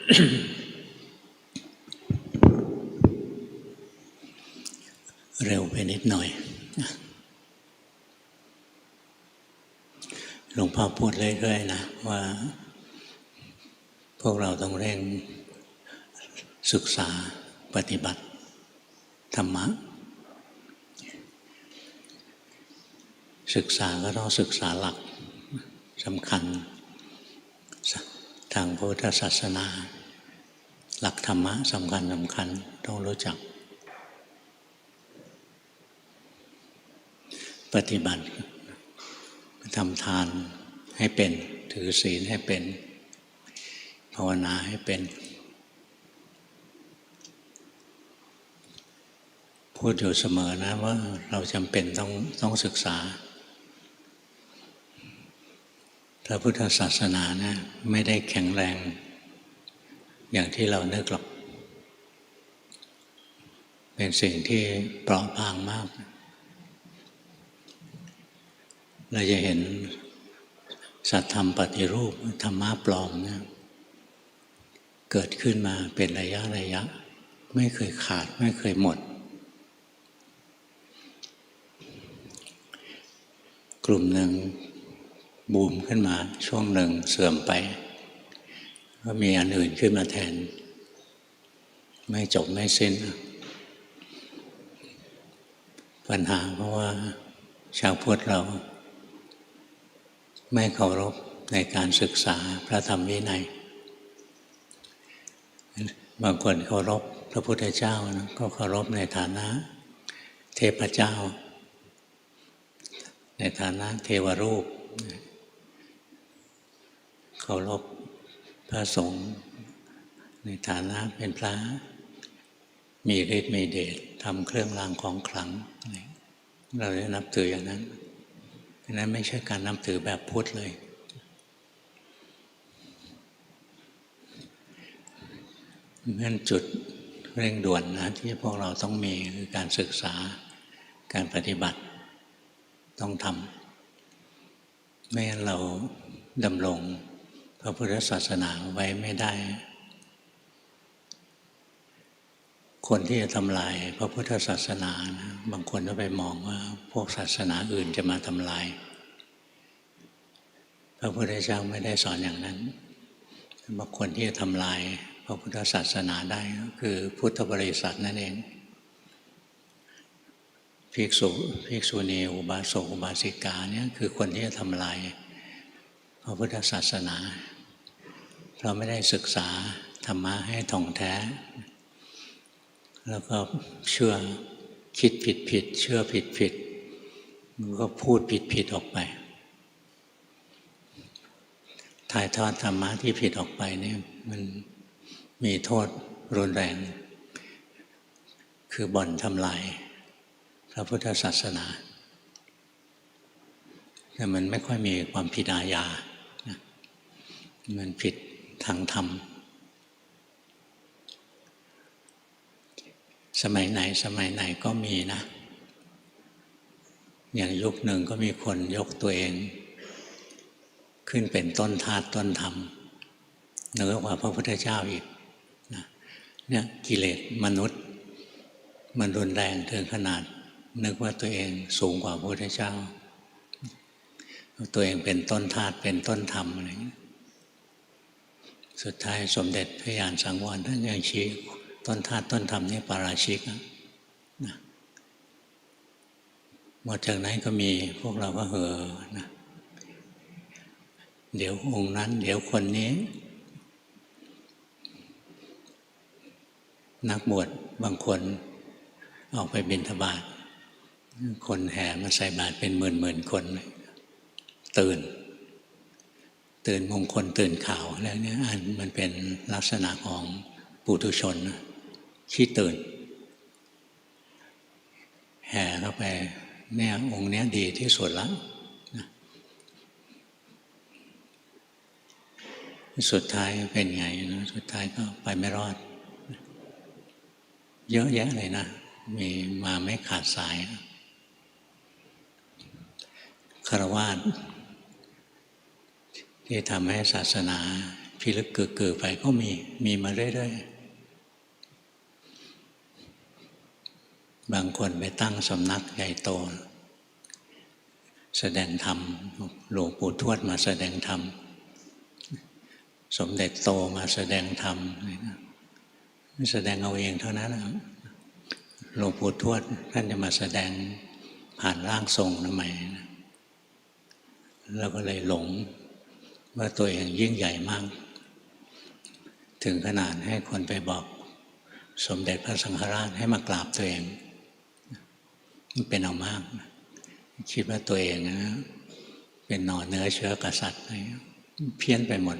เร็วไปนิดหน่อยหลวงพ่อพูดเรื่อยๆนะว่าพวกเราต้องเร่งศึกษาปฏิบัติธรรมะศึกษาก็ต้องศึกษาหลักสำคัญทางพุทธศาสนาหลักธรรมะสำคัญต้องรู้จักปฏิบัติทำทานให้เป็นถือศีลให้เป็นภาวนาให้เป็นพูดอยู่เสมอนะว่าเราจำเป็นต้องศึกษาพระพุทธศาสนานะไม่ได้แข็งแรงอย่างที่เรานึกหรอกเป็นสิ่งที่เปราะบางมากเราจะเห็นสัทธรรมปฏิรูปธรรมะปลอมเนี่ยเกิดขึ้นมาเป็นระยะไม่เคยขาดไม่เคยหมดกลุ่มหนึ่งบูมขึ้นมาช่วงหนึ่งเสื่อมไปก็มีอันอื่นขึ้นมาแทนไม่จบไม่สิ้นปัญหาเพราะว่าชาวพุทธเราไม่เคารพในการศึกษาพระธรรมวินัยบางคนเคารพพระพุทธเจ้านะก็เคารพในฐานะเทพเจ้าในฐานะเทวรูปเคารพพระสงฆ์ในฐานะเป็นพระมีฤทธิ์มีเดชทำเครื่องรางของขลังเราได้นับถืออย่างนั้นนั้นไม่ใช่การนับถือแบบพุทธเลยนั่นจุดเร่งด่วนนะที่พวกเราต้องมีคือการศึกษาการปฏิบัติต้องทำไม่งั้นเราดำรงพระพุทธศาสนาไว้ไม่ได้คนที่จะทำลายพระพุทธศาสนานะบางคนก็ไปมองว่าพวกศาสนาอื่นจะมาทำลายพระพุทธเจ้าไม่ได้สอนอย่างนั้นบางคนที่จะทำลายพระพุทธศาสนาได้ก็คือพุทธบริษัทนั่นเองภิกษุณีอุบาสกอุบาสิกาเนี่ยคือคนที่จะทำลายพระพุทธศาสนาเพราะไม่ได้ศึกษาธรรมะให้ท่องแท้แล้วก็เชื่อคิดผิดเชื่อผิดมันก็พูดผิดออกไปถ่ายทอดธรรมะที่ผิดออกไปเนี่ยมันมีโทษรุนแรงคือบ่อนทำลายพระพุทธศาสนาแต่มันไม่ค่อยมีความผิดอาญานะมันผิดทางธรรมสมัยไหนก็มีนะอย่างยุคหนึ่งก็มีคนยกตัวเองขึ้นเป็นต้นธาตุต้นธรรมเหนือกว่าพระพุทธเจ้าอีกนะเนี่ยกิเลสมนุษย์มันรุนแรงถึงขนาดนึกว่าตัวเองสูงกว่าพระพุทธเจ้าตัวเองเป็นต้นธาตุเป็นต้นธรรมอะไรอย่างนี้สุดท้ายสมเด็จพระญาณสังวรท่านยังชี้ต้นธาตุต้นธรรมนี่ปาราชิกนะหมดจากนั้นก็มีพวกเราก็เห่อนะเดี๋ยวองค์นั้นเดี๋ยวคนนี้นักบวชบางคนออกไปบิณฑบาตคนแห่มาใส่บาตรเป็นหมื่นคนตื่นมงคลตื่นข่าวแล้วเนี่ยมันเป็นลักษณะของปุถุชนขี้ตื่นแห่เข้าไปเนี่ยองค์เนี้ยดีที่สุดแล้วสุดท้ายเป็นไงนะสุดท้ายก็ไปไม่รอดเยอะแยะเลยนะมีมาไม่ขาดสายฆราวาสที่ทำให้ศาสนา พิลึกเกือไปก็มีมาเรื่อยๆบางคนไปตั้งสำนักใหญ่โตแสดงธรรมหลวงปู่ทวดมาแสดงธรรมสมเด็จโตมาแสดงธรรมแสดงเอาเองเท่านั้นหลวงปู่ทวดท่านจะมาแสดงผ่านร่างทรงทำไมเราก็เลยหลงว่าตัวเองยิ่งใหญ่มากถึงขนาดให้คนไปบอกสมเด็จพระสังฆราชให้มากราบตัวเองมันเป็นเอามากคิดว่าตัวเองนะเป็นหน่อเนื้อเชื้อกษัตริย์เพี้ยนไปหมด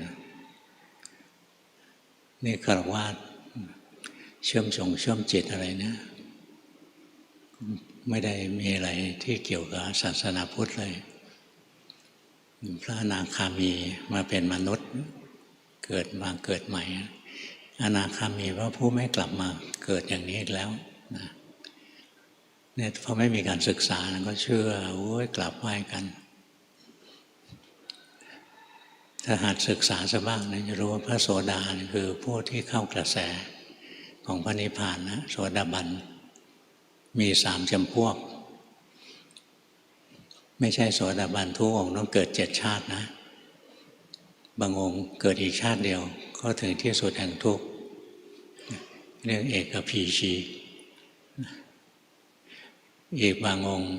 นี่คารวะเชื่อมจิตอะไรเนี่ยไม่ได้มีอะไรที่เกี่ยวกับศาสนาพุทธเลยพระอนาคามีมาเป็นมนุษย์เกิดใหม่อนาคามีว่าผู้ไม่กลับมาเกิดอย่างนี้อีกแล้วนะเนี่ยพอไม่มีการศึกษาก็เชื่อโอ้ยกลับไหว้กันถ้าหากศึกษาซะบ้างนะจะรู้ว่าพระโสดาคือผู้ที่เข้ากระแสของพระนิพพานนะโสดาบันมี3 จำพวกไม่ใช่โสดาบันทุกองค์ต้องเกิด7 ชาตินะบางองค์เกิดอีกชาติเดียวก็ถึงที่สุดแห่งทุกข์เรียกเอกพีชีอีกบางองค์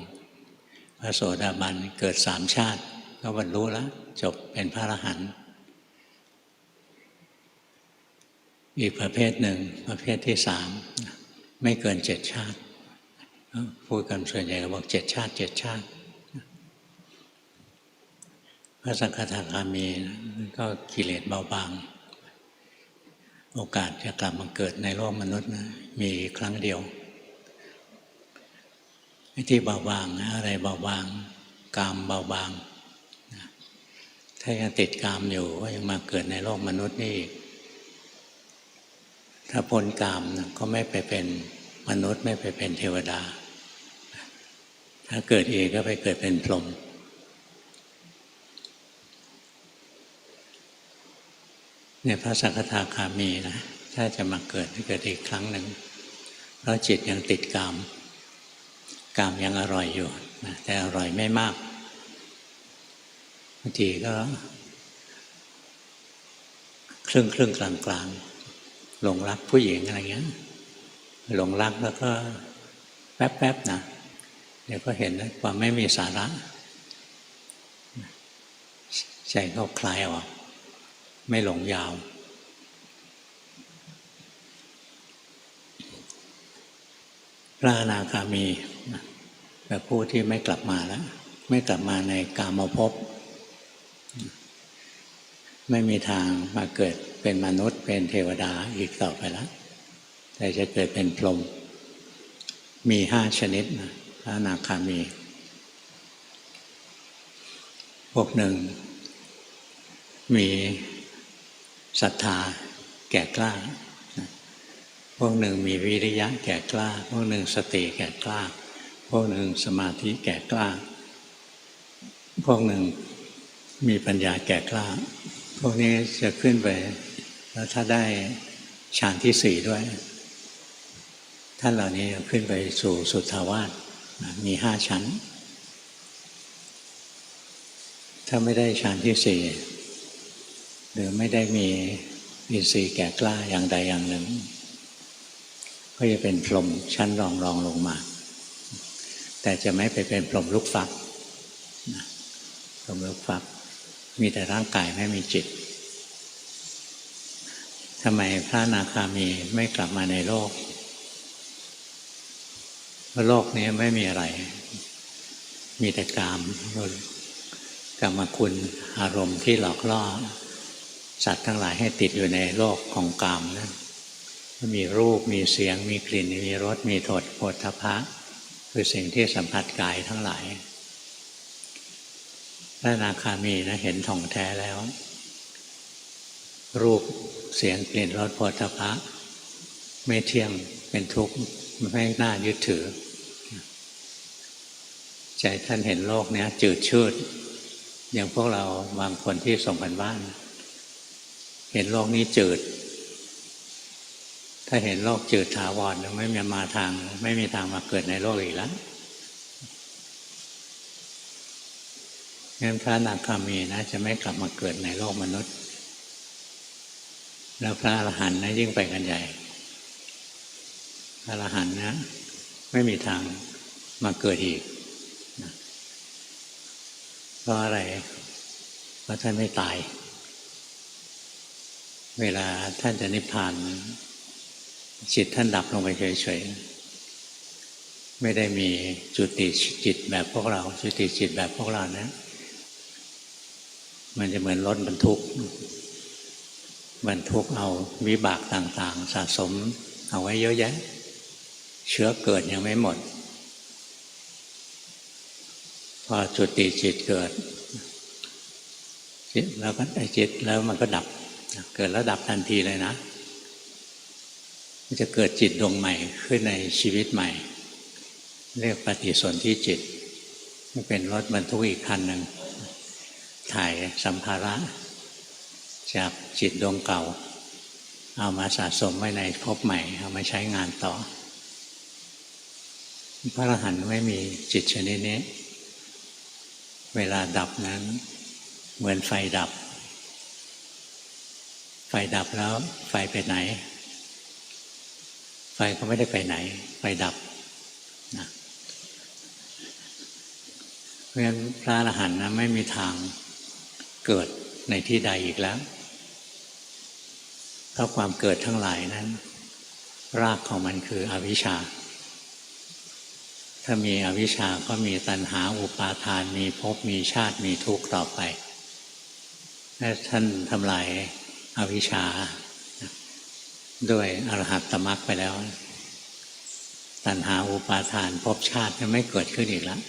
พระโสดาบันเกิด3 ชาติก็บรรลุแล้วจบเป็นพระอรหันต์อีกประเภทหนึ่งประเภทที่3ไม่เกิน7 ชาติพูดกันส่วนใหญ่ก็บอก7 ชาติ7 ชาติพระสังฆทาคามีก็กิเลสเบาบางโอกาสจะกลับมาเกิดในโลกมนุษย์นะมีครั้งเดียวที่เบาบางอะไรเบาบางกามเบาบางถ้ายังติดกามอยู่ก็ยังมาเกิดในโลกมนุษย์นี่อีกถ้าพ้นกามนะก็ไม่ไปเป็นมนุษย์ไม่ไปเป็นเทวดาถ้าเกิดอีกก็ไปเกิดเป็นพรหมเนี่ยพระสังฆทาคามีนะถ้าจะมาเกิดอีกครั้งหนึ่งเพราะจิตยังติดกามยังอร่อยอยู่นะแต่อร่อยไม่มากบางทีก็ครึ่งกลางหลงรักผู้หญิงอะไรเงี้ยหลงรักแล้วก็แป๊บๆนะเดี๋ยวก็เห็นความไม่มีสาระใจเขาคลายออกไม่หลงยาวพระอนาคามีแบบผู้ที่ไม่กลับมาแล้วไม่กลับมาในกามภพไม่มีทางมาเกิดเป็นมนุษย์เป็นเทวดาอีกต่อไปแล้วแต่จะเกิดเป็นพรหมมี5 ชนิดนะพระอนาคามีพวกหนึ่งมีศรัทธาแก่กล้าพวกหนึ่งมีวิริยะแก่กล้าพวกหนึ่งสติแก่กล้าพวกหนึ่งสมาธิแก่กล้าพวกหนึ่งมีปัญญาแก่กล้าพวกนี้จะขึ้นไปแล้วถ้าได้ฌานที่4ด้วยท่านเหล่านี้ขึ้นไปสู่สุทธาวาสมี5 ชั้นถ้าไม่ได้ฌานที่4หรือไม่ได้มีอินทรีย์แก่กล้าอย่างใดอย่างหนึ่งก็จะเป็นพรหมชั้นรองลงมาแต่จะไม่ไปเป็นพรหมลูกฟักพรหมลูกฟักมีแต่ร่างกายไม่มีจิตทำไมพระอนาคามีไม่กลับมาในโลกเพราะโลกนี้ไม่มีอะไรมีแต่กามคุณอารมณ์ที่หลอกล่อสัตว์ทั้งหลายให้ติดอยู่ในโลกของกามนั้นมีรูปมีเสียงมีกลิ่นมีรสมีโผฏฐัพพะคือสิ่งที่สัมผัสกายทั้งหลายพระอนาคามีนะเห็นท่องแท้แล้วรูปเสียงกลิ่นรสโผฏฐัพพะไม่เที่ยงเป็นทุกข์ไม่น่ายึดถือใจท่านเห็นโลกนี้จืดชืดอย่างพวกเราบางคนที่ส่งกันบ้าน เห็นโลกนี้จืดถ้าเห็นโลกจืดถาวรไม่มีทางมาเกิดในโลกอีกแล้วงั้นพระอนาคามีนะจะไม่กลับมาเกิดในโลกมนุษย์แล้วพระอรหันต์นะยิ่งไปกันใหญ่พระอรหันต์นะไม่มีทางมาเกิดอีกนะเพราะอะไรเพราะท่านไม่ตายเวลาท่านจะนิพพานจิตท่านดับลงไปเฉยๆไม่ได้มีจุติจิตแบบพวกเราจุติจิตแบบพวกเรานะมันจะเหมือนรถบรรทุกเอาวิบากต่างๆสะสมเอาไว้เยอะแยะเชื้อเกิดยังไม่หมดพอจุติจิตเกิดจิตแล้วก็จิตแล้วมันก็ดับเกิดแล้วดับทันทีเลยนะมันจะเกิดจิตดวงใหม่ขึ้นในชีวิตใหม่เรียกปฏิสนธิจิตเป็นรถบรรทุกอีกคันหนึ่งถ่ายสัมภาระจากจิตดวงเก่าเอามาสะสมไว้ในภพใหม่เอามาใช้งานต่อพระอรหันต์ไม่มีจิตชนิดนี้เวลาดับนั้นเหมือนไฟดับแล้วไฟไปไหนไฟก็ไม่ได้ไปไหนไฟดับนะเพราะฉะนั้นพระอรหันต์นะไม่มีทางเกิดในที่ใดอีกแล้วเพราะความเกิดทั้งหลายนั้นรากของมันคืออวิชชาถ้ามีอวิชชาก็มีตัณหาอุปาทานมีภพมีชาติมีทุกข์ต่อไปถ้าท่านทำลายอวิชชาด้วยอรหัตตมรรคไปแล้วตัณหาอุปาทานภพชาติจะไม่เกิดขึ้นอีกแล้ว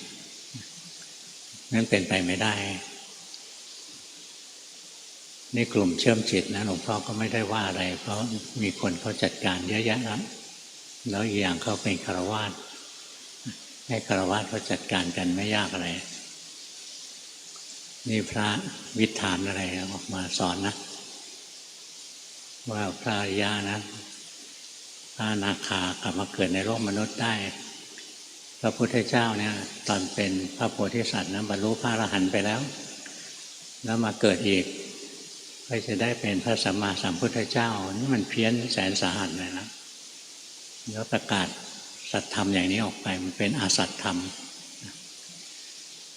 นั่นเป็นไปไม่ได้นี่กลุ่มเชื่อมจิตนะหลวงพ่อก็ไม่ได้ว่าอะไรเพราะมีคนเขาจัดการเยอะแยะแล้วอีกอย่างเขาเป็นฆราวาสให้ฆราวาสเขาจัดการกันไม่ยากอะไรนี่พระวิธานอะไรออกมาสอนนะว่าพระอริยะนะพระอนาคากลับมาเกิดในโลกมนุษย์ได้พระพุทธเจ้าเนี่ยตอนเป็นพระโพธิสัตว์นะบรรลุพระอรหันต์ไปแล้วมาเกิดอีกก็จะได้เป็นพระสัมมาสัมพุทธเจ้านี่มันเพี้ยนแสนสาหัสเลยนะแล้วประกาศสัตธรรมอย่างนี้ออกไปมันเป็นอาสัตธรรม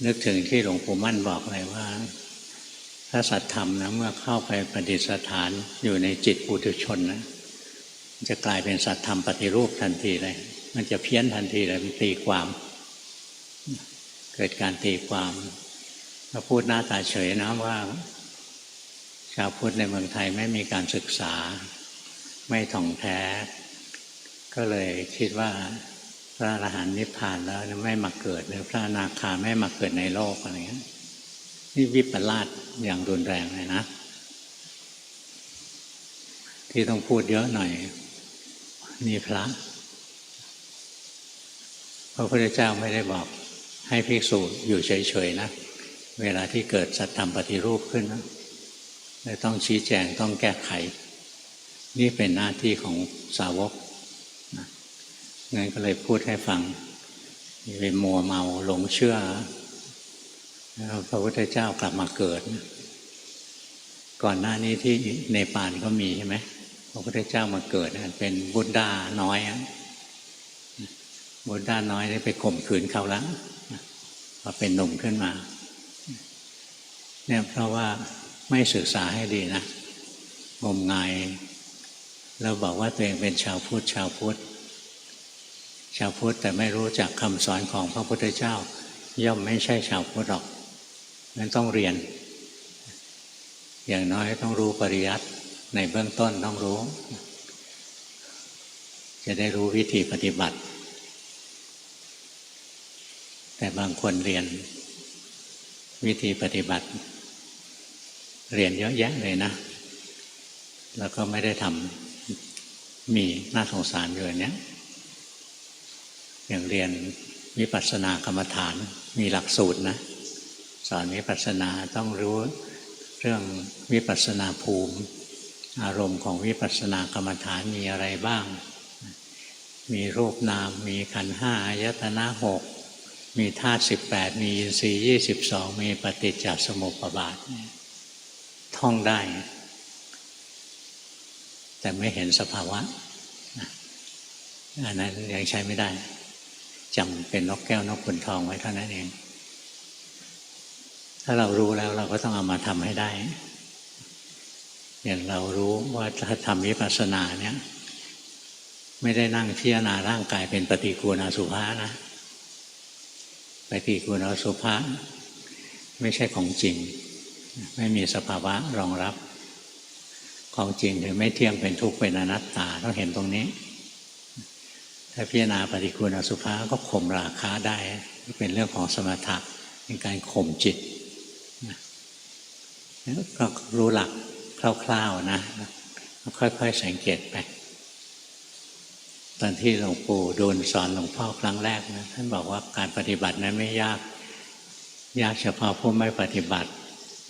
นึกถึงที่หลวงปู่มั่นบอกเลยว่าถ้าสัตธรรมนะเมื่อเข้าไปประดิษฐานอยู่ในจิตปุถุชนนะมันจะกลายเป็นสัตธรรมปฏิรูปทันทีเลยมันจะเพี้ยนทันทีเลยมันตีความเกิดการตีความเราพูดหน้าตาเฉยนะว่าชาวพุทธในเมืองไทยไม่มีการศึกษาไม่ถ่องแท้ก็เลยคิดว่าพระอรหันต์นิพพานแล้วไม่มาเกิดหรือพระอนาคาไม่มาเกิดในโลกอะไรเงี้ยนี่วิปลาสอย่างรุนแรงเลยนะที่ต้องพูดเยอะหน่อยนี่พระพุทธเจ้าไม่ได้บอกให้ภิกษุอยู่เฉยๆนะเวลาที่เกิดสัตธรรมปฏิรูปขึ้นนะต้องชี้แจงต้องแก้ไขนี่เป็นหน้าที่ของสาวกงั้นก็เลยพูดให้ฟังไปมัวเมาหลงเชื่อแล้วพระพุทธเจ้ากลับมาเกิดก่อนหน้านี้ที่เนปาลก็มีใช่ไหมพระพุทธเจ้ามาเกิดเป็นบุตรดาน้อยบุตรดาน้อยได้ไปข่มขืนเขาแล้วพอเป็นหนุ่มขึ้นมาเนี่ยเพราะว่าไม่ศึกษาให้ดีนะงมงายแล้วบอกว่าตัวเองเป็นชาวพุทธแต่ไม่รู้จักคำสอนของพระพุทธเจ้าย่อมไม่ใช่ชาวพุทธหรอกนั้นต้องเรียนอย่างน้อยต้องรู้ปริยัติในเบื้องต้นต้องรู้จะได้รู้วิธีปฏิบัติแต่บางคนเรียนวิธีปฏิบัติเรียนเยอะแยะเลยนะแล้วก็ไม่ได้ทำมีน่าสงสารอยู่เนี้ยอย่างเรียนวิปัสสนากรรมฐานมีหลักสูตรนะสอนวิปัสสนาต้องรู้เรื่องวิปัสสนาภูมิ อารมณ์ของวิปัสสนากรรมฐานมีอะไรบ้างมีรูปนามมีขันธ์ห้าอายตนะหกมีธาตุ18มีอินทรีย์22มีปฏิจจสมุปบาทท่องได้แต่ไม่เห็นสภาวะอันนั้นยังใช้ไม่ได้จำเป็นนกแก้วนกขุนทองไว้เท่านั้นเองถ้าเรารู้แล้วเราก็ต้องเอามาทำให้ได้อย่างเรารู้ว่าถ้าทำวิปัสสนาเนี่ยไม่ได้นั่งพิจารณาร่างกายเป็นปฏิกูลอสุภะนะปฏิกูลอสุภะไม่ใช่ของจริงไม่มีสภาวะรองรับของจริงคือไม่เที่ยงเป็นทุกข์เป็นอนัตตาต้องเห็นตรงนี้ถ้าพิจารณาปฏิกูลอสุภะก็ข่มราคะได้เป็นเรื่องของสมถะเป็นการข่มจิตก็รู้หลักคร่าวๆนะค่อยๆสังเกตไปตอนที่หลวงปู่ดูลสอนหลวงพ่อครั้งแรกนะท่านบอกว่าการปฏิบัตินั้นไม่ยากเฉพาะผู้ไม่ปฏิบัติ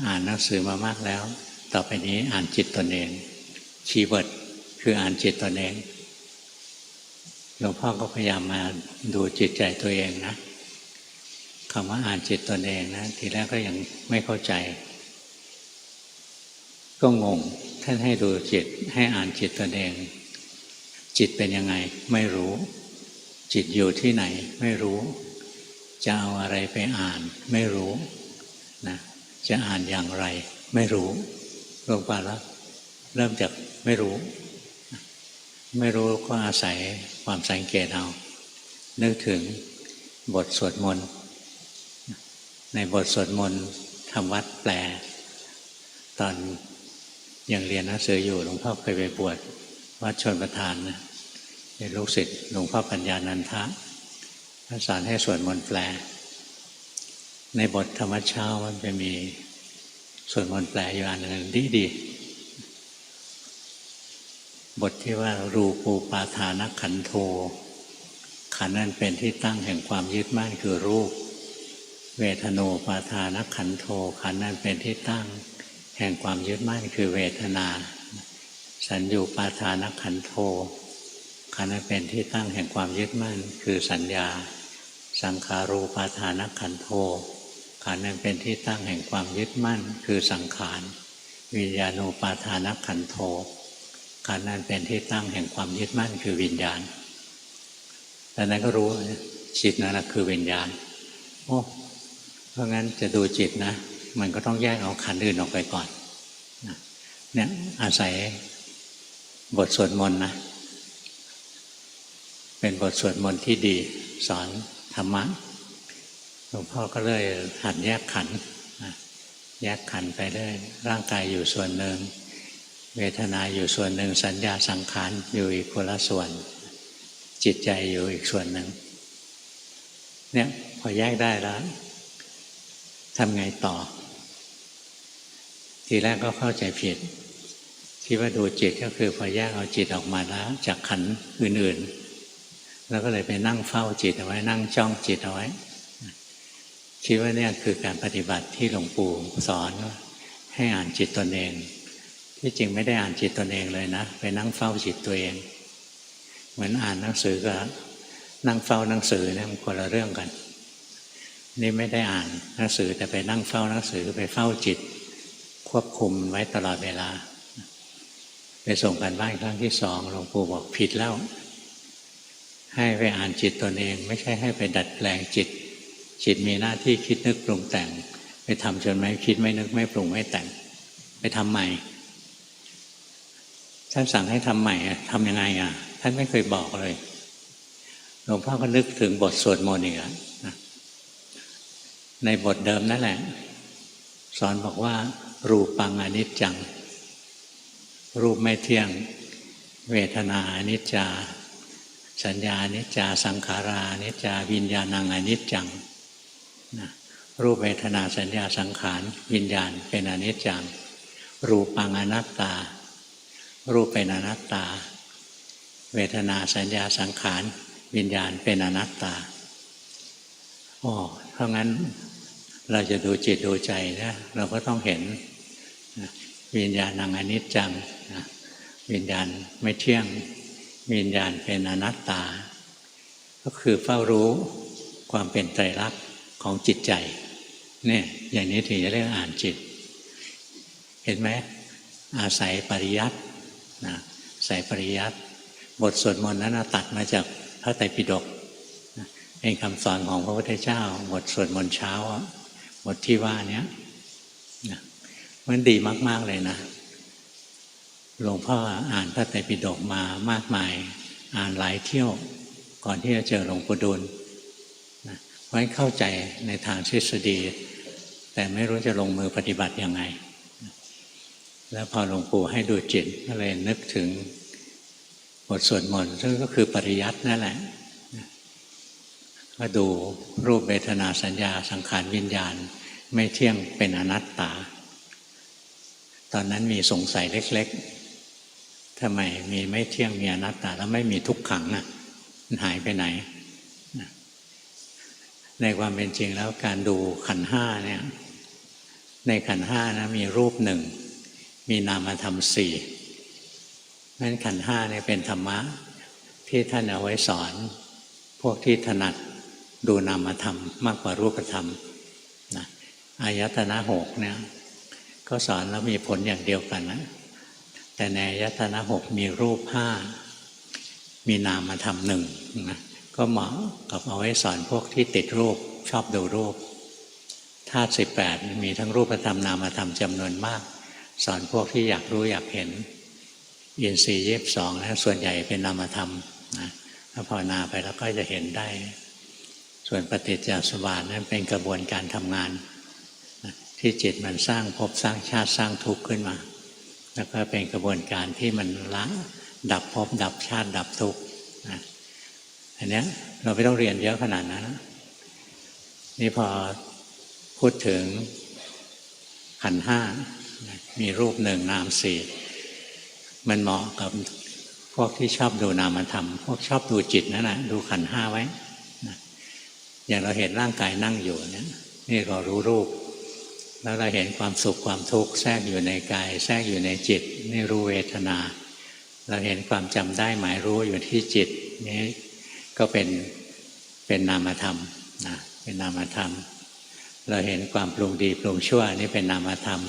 อ่านหนังสือมามากแล้วต่อไปนี้อ่านจิตตนเองคีย์เวิร์ดคืออ่านจิตตนเองหลวงพ่อก็พยายามมาดูจิตใจตัวเองนะคำว่าอ่านจิตตนเองนะทีแรกก็ยังไม่เข้าใจก็งงท่านให้ดูจิตให้อ่านจิตตนเองจิตเป็นยังไงไม่รู้จิตอยู่ที่ไหนไม่รู้จะเอาอะไรไปอ่านไม่รู้นะจะอ่านอย่างไรไม่รู้ลงไปแล้วเริ่มจากไม่รู้ก็อาศัยความสังเกตเอานึกถึงบทสวดมนต์ในบทสวดมนต์ทำวัดแปลตอนยังเรียนหนังสืออยู่หลวงพ่อเคยไปบวชวัดชลประทานนะเป็นลูกศิษย์หลวงพ่อปัญญานันทะท่านสอนให้สวดมนต์แปลในบทธรรมเช้ามันจะมีสวดมนต์แปลอยู่อันหนึ่งดีบทที่ว่ารูปูปาทานขันโธขันธ์นั้นเป็นที่ตั้งแห่งความยึดมั่นคือรูปเวทโนปาทานขันโธขันธ์นั้นเป็นที่ตั้งแห่งความยึดมั่นคือเวทนาสัญญูปาทานขันโธขันธ์นั้นเป็นที่ตั้งแห่งความยึดมั่นคือสัญญาสังขารูปาทานขันโธขันธ์นั้นเป็นที่ตั้งแห่งความยึดมั่นคือสังขารวิญญาณูปาทานขันโธขันธ์นั้นเป็นที่ตั้งแห่งความยึดมั่นคือวิญญาณดังนั้นก็รู้จิตนั่นแหละคือวิญญาณโอ้เพราะงั้นจะดูจิตนะมันก็ต้องแยกเอาขันธ์อื่นออกไปก่อนเนี่ยอาศัยบทสวดมนต์นะเป็นบทสวดมนต์ที่ดีสอนธรรมะหลวงพ่อก็เลยหัดแยกขันธ์แยกขันธ์ไปได้ร่างกายอยู่ส่วนหนึ่งเวทนาอยู่ส่วนหนึ่งสัญญาสังขารอยู่อีกคนละส่วนจิตใจอยู่อีกส่วนหนึ่งเนี่ยพอแยกได้แล้วทำไงต่อทีแรกก็เข้าใจผิดคิดว่าดูจิตก็คือพอแยกเอาจิตออกมาแล้วจากขันธ์อื่นๆแล้วก็เลยไปนั่งเฝ้าจิตเอาไว้นั่งจ้องจิตเอาไว้คิดว่าเนี่ยคือการปฏิบัติที่หลวงปู่สอนให้อ่านจิตตนเองที่จริงไม่ได้อ่านจิตตนเองเลยนะไปนั่งเฝ้าจิตตัวเองเหมือนอ่านหนังสือกับนั่งเฝ้าหนังสือเนี่ยมันคนละเรื่องกันนี่ไม่ได้อ่านหนังสือแต่ไปนั่งเฝ้าหนังสือไปเฝ้าจิตควบคุมไว้ตลอดเวลาไปส่งกันบ้านครั้งที่สองหลวงปู่บอกผิดแล้วให้ไปอ่านจิตตนเองไม่ใช่ให้ไปดัดแปลงจิตมีหน้าที่คิดนึกปรุงแต่งไปทำจนไม่คิดไม่นึกไม่ปรุงไม่แต่งไปทำใหม่ท่านสั่งให้ทำใหม่ทำยังไงท่านไม่เคยบอกเลยหลวงพ่อก็นึกถึงบทสวดมนต์อีกแล้วในบทเดิมนั่นแหละสอนบอกว่ารูปังอนิจจังรูปไม่เที่ยงเวทนาอนิจจาสัญญาอนิจจาสังขาราอนิจจาวิญญาณังอนิจจังรูปเวทนาสัญญาสังขารวิญญาณเป็นอนิจจังรูปังอนัตตารูปเป็นอนัตตาเวทนาสัญญาสังขารวิญญาณเป็นอนัตตาเพราะงั้นเราจะดูจิตดูใจนะเราก็ต้องเห็นวิญญาณังอนิจจัง วิญญาณไม่เที่ยงวิญญาณเป็นอนัตตาก็คือเฝ้ารู้ความเป็นไตรลักษณ์ของจิตใจเนี่ยอย่างนี้ถึงจะเรียกอ่านจิตเห็นไหมอาศัยปริยัตินะอาศัยปริยัติบทสวดมนต์นั้นตัดมาจากพระไตรปิฎกเป็นคำสอนของพระพุทธเจ้าบทสวดมนต์เช้าบทที่ว่านี้มันดีมากๆเลยนะหลวงพ่ออ่านพระไตรปิฎกมามากมายอ่านหลายเที่ยวก่อนที่จะเจอหลวงปู่ดูลไว้เข้าใจในทางทฤษฎีแต่ไม่รู้จะลงมือปฏิบัติยังไงแล้วพอหลวงปู่ให้ดูจิตก็เลยนึกถึงบทสวดมนต์ซึ่งก็คือปริยัตินั่นแหละก็ดูรูปเวทนาสัญญาสังขารวิญญาณไม่เที่ยงเป็นอนัตตาตอนนั้นมีสงสัยเล็กๆทำไมมีไม่เที่ยงมีอนัตตาแล้วไม่มีทุกขังน่ะมันหายไปไหนในความเป็นจริงแล้วการดูขันธ์ห้าเนี่ยในขันธ์ห้านะมีรูปหนึ่งมีนามธรรมสี่นั้นขันธ์ห้าเนี่ยเป็นธรรมะที่ท่านเอาไว้สอนพวกที่ถนัดดูนามธรรมมากกว่ารูปธรรมนะอายตนะหกเนี่ยก็สอนแล้วมีผลอย่างเดียวกันนะแต่ในอายตนะหกมีรูปห้ามีนามธรรมหนึ่งนะก็เหมาะกับเอาไว้สอนพวกที่ติดรูปชอบดูรูปธาตุ18มีทั้งรูปธรรมนามธรรมจำนวนมากสอนพวกที่อยากรู้อยากเห็นอินทรีย์22นะส่วนใหญ่เป็นนามธรรมนะถ้าภาวนาไปแล้วก็จะเห็นได้ส่วนปฏิจจสมุปบาทนั้นเป็นกระบวนการทำงานนะที่จิตมันสร้างภพสร้างชาติสร้างทุกข์ขึ้นมาแล้วก็เป็นกระบวนการที่มันละดับภพดับชาติดับทุกข์นะอันนี้เราไม่ต้องเรียนเยอะขนาดนั้นนี่พอพูดถึงขันธ์ห้ามีรูปหนึ่งนามสี่มันเหมาะกับพวกที่ชอบดูนามธรรมพวกชอบดูจิตนั่นแหละดูขันธ์ห้าไว้อย่างเราเห็นร่างกายนั่งอยู่เนี่ยนี่เรารู้รูปแล้วเราเห็นความสุขความทุกข์แทรกอยู่ในกายแทรกอยู่ในจิตนี่รู้เวทนาเราเห็นความจำได้หมายรู้อยู่ที่จิตนี่ก็เป็นนามธรรมนะเป็นนามธรรมเราเห็นความปรุงดีปรุงชั่วนี่เป็นนามธรรม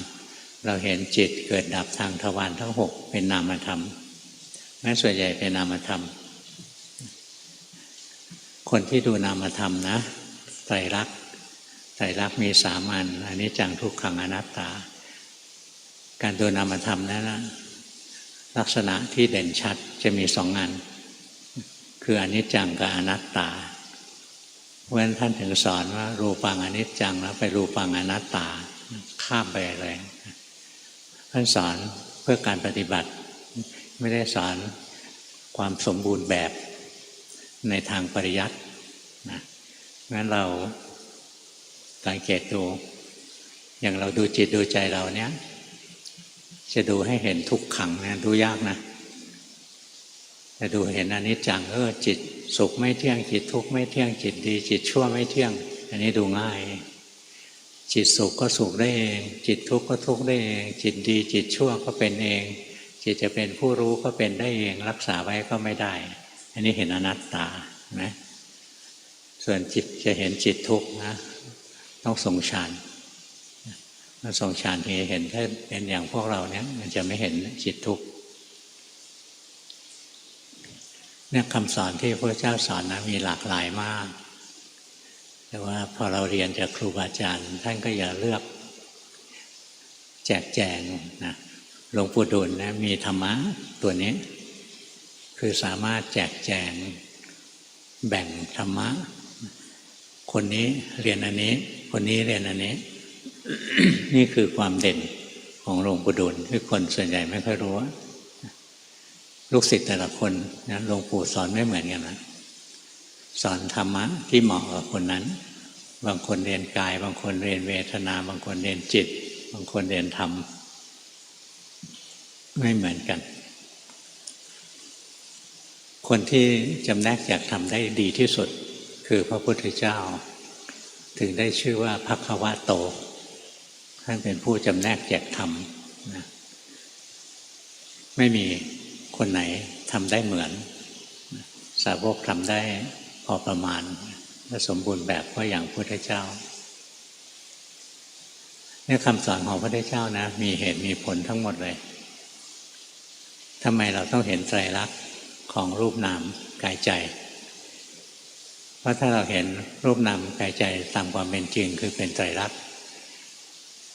เราเห็นจิตเกิดดับทางทวารทั้ง6เป็นนามธรรมนั่นส่วนใหญ่เป็นนามธรรมคนที่ดูนามธรรมนะไตรลักษณ์มี3 อันอนิจจังทุกขังอนัตตาการดูนามธรรมนั้นนะลักษณะที่เด่นชัดจะมี2 อันคืออนิจจังกับอนัตตาเพราะฉะนั้นท่านถึงสอนว่ารูปังอนิจจังแล้วไปรูปังอนัตตาข้ามไปเลยท่านสอนเพื่อการปฏิบัติไม่ได้สอนความสมบูรณ์แบบในทางปริยัตินะงั้นเราสังเกตดูอย่างเราดูจิตดูใจเราเนี้ยจะดูให้เห็นทุกขังนะดูยากนะแต่ดูเห็นอนิจจังจิตสุขไม่เที่ยงจิตทุกข์ไม่เที่ยงจิตดีจิตชั่วไม่เที่ยงอันนี้ดูง่ายจิตสุขก็สุขได้เองจิตทุกข์ก็ทุกข์ได้เองจิตดีจิตชั่วก็เป็นเองจิตจะเป็นผู้รู้ก็เป็นได้เองรักษาไว้ก็ไม่ได้อันนี้เห็นอนัตตานะส่วนจิตจะเห็นจิตทุกข์นะต้องทรงฌานถ้าทรงฌานที่เห็นถ้าเป็นอย่างพวกเราเนี้ยมันจะไม่เห็นจิตทุกข์เนี่ยคำสอนที่พระเจ้าสอนนะมีหลากหลายมากแต่ว่าพอเราเรียนจากครูบาอาจารย์ท่านก็อย่าเลือกแจกแจงนะหลวงปู่ดูลนะมีธรรมะตัวนี้คือสามารถแจกแจงแบ่งธรรมะคนนี้เรียนอันนี้คนนี้เรียนอันนี้ นี่คือความเด่นของหลวงปู่ดูลที่คนส่วนใหญ่ไม่ค่อยรู้ลูกศิษย์แต่ละคนนะหลวงปู่สอนไม่เหมือนกันนะสอนธรรมะที่เหมาะกับคนนั้นบางคนเรียนกายบางคนเรียนเวทนาบางคนเรียนจิตบางคนเรียนธรรมไม่เหมือนกันคนที่จำแนกแจกธรรมได้ดีที่สุดคือพระพุทธเจ้าถึงได้ชื่อว่าภัคควโตท่านเป็นผู้จำแนกแจกธรรมนะไม่มี คนไหนทำได้เหมือนสาวกทำได้พอประมาณและสมบูรณ์แบบก็อย่างพระพุทธเจ้าเนี่ยคำสอนของพระพุทธเจ้านะมีเหตุมีผลทั้งหมดเลยทำไมเราต้องเห็นไตรลักษณ์ของรูปนามกายใจเพราะถ้าเราเห็นรูปนามกายใจตามความเป็นจริงคือเป็นไตรลักษณ์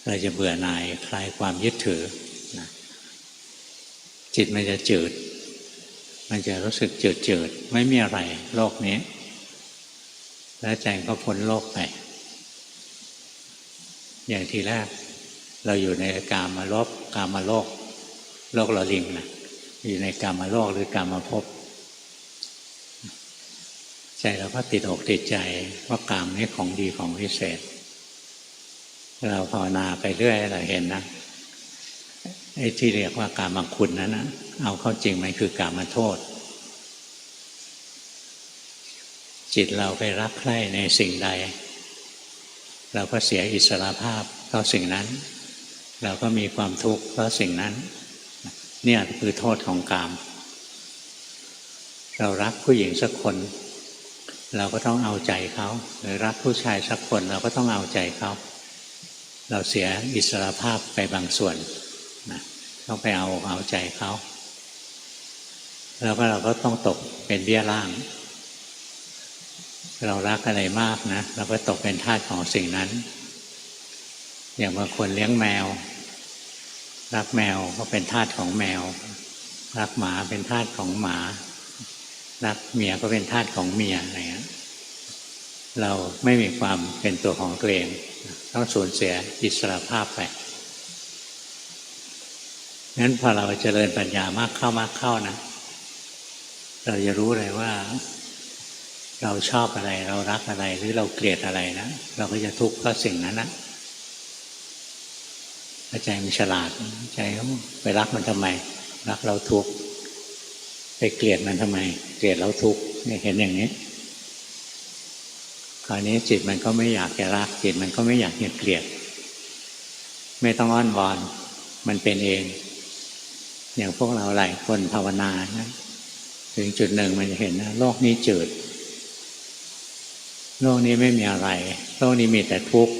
เราจะเบื่อหน่ายคลายความยึดถือนะจิตมันจะจืดมันจะรู้สึกจืดไม่มีอะไรโลกนี้แล้วใจก็พ้นโลกไปอย่างทีแรกเราอยู่ในกามโลกโลกเราลิงนะอยู่ในกามโลกหรือกามภพใจเราก็ติดอกติดใจว่ากามนี้ของดีของวิเศษเราภาวนาไปเรื่อยเราเห็นนะไอ้ที่เรียกว่ากามคุณนั้นนะเอาเข้าจริงมันคือกามโทษจิตเราไปรักใคร่ในสิ่งใดเราก็เสียอิสรภาพเพราะสิ่งนั้นเราก็มีความทุกข์เพราะสิ่งนั้นเนี่ยคือโทษของกามเรารักผู้หญิงสักคนเราก็ต้องเอาใจเขาหรือรักผู้ชายสักคนเราก็ต้องเอาใจเขาเราเสียอิสรภาพไปบางส่วนนะต้องไปเอาใจเขาแล้วก็เราก็ต้องตกเป็นเบี้ยล่างเรารักอะไรมากนะเราก็ตกเป็นทาสของสิ่งนั้นอย่างบางคนเลี้ยงแมวรักแมวก็เป็นทาสของแมวรักหมาเป็นทาสของหมารักเมียก็เป็นทาสของเมียอะไรเงี้ยเราไม่มีความเป็นตัวของตัวเองต้องสูญเสียอิสรภาพไปงั้นพอเราเจริญปัญญามากเข้านะเราจะรู้เลยว่าเราชอบอะไรเรารักอะไรหรือเราเกลียดอะไรนะเราก็จะทุกข์เพราะสิ่งนั้นนะใจมันฉลาดใจเขาไปรักมันทำไมรักเราทุกข์ไปเกลียดมันทำไมเกลียดเราทุกข์เนี่ยเห็นอย่างนี้คราวนี้จิตมันก็ไม่อยากจะรักจิตมันก็ไม่อยากจะเกลียดไม่ต้องอ้อนวอนมันเป็นเองอย่างพวกเราหลายคนภาวนานะถึงจุดหนึ่งมันจะเห็นนะโลกนี้จืดโลกนี้ไม่มีอะไรโลกนี้มีแต่ทุกข์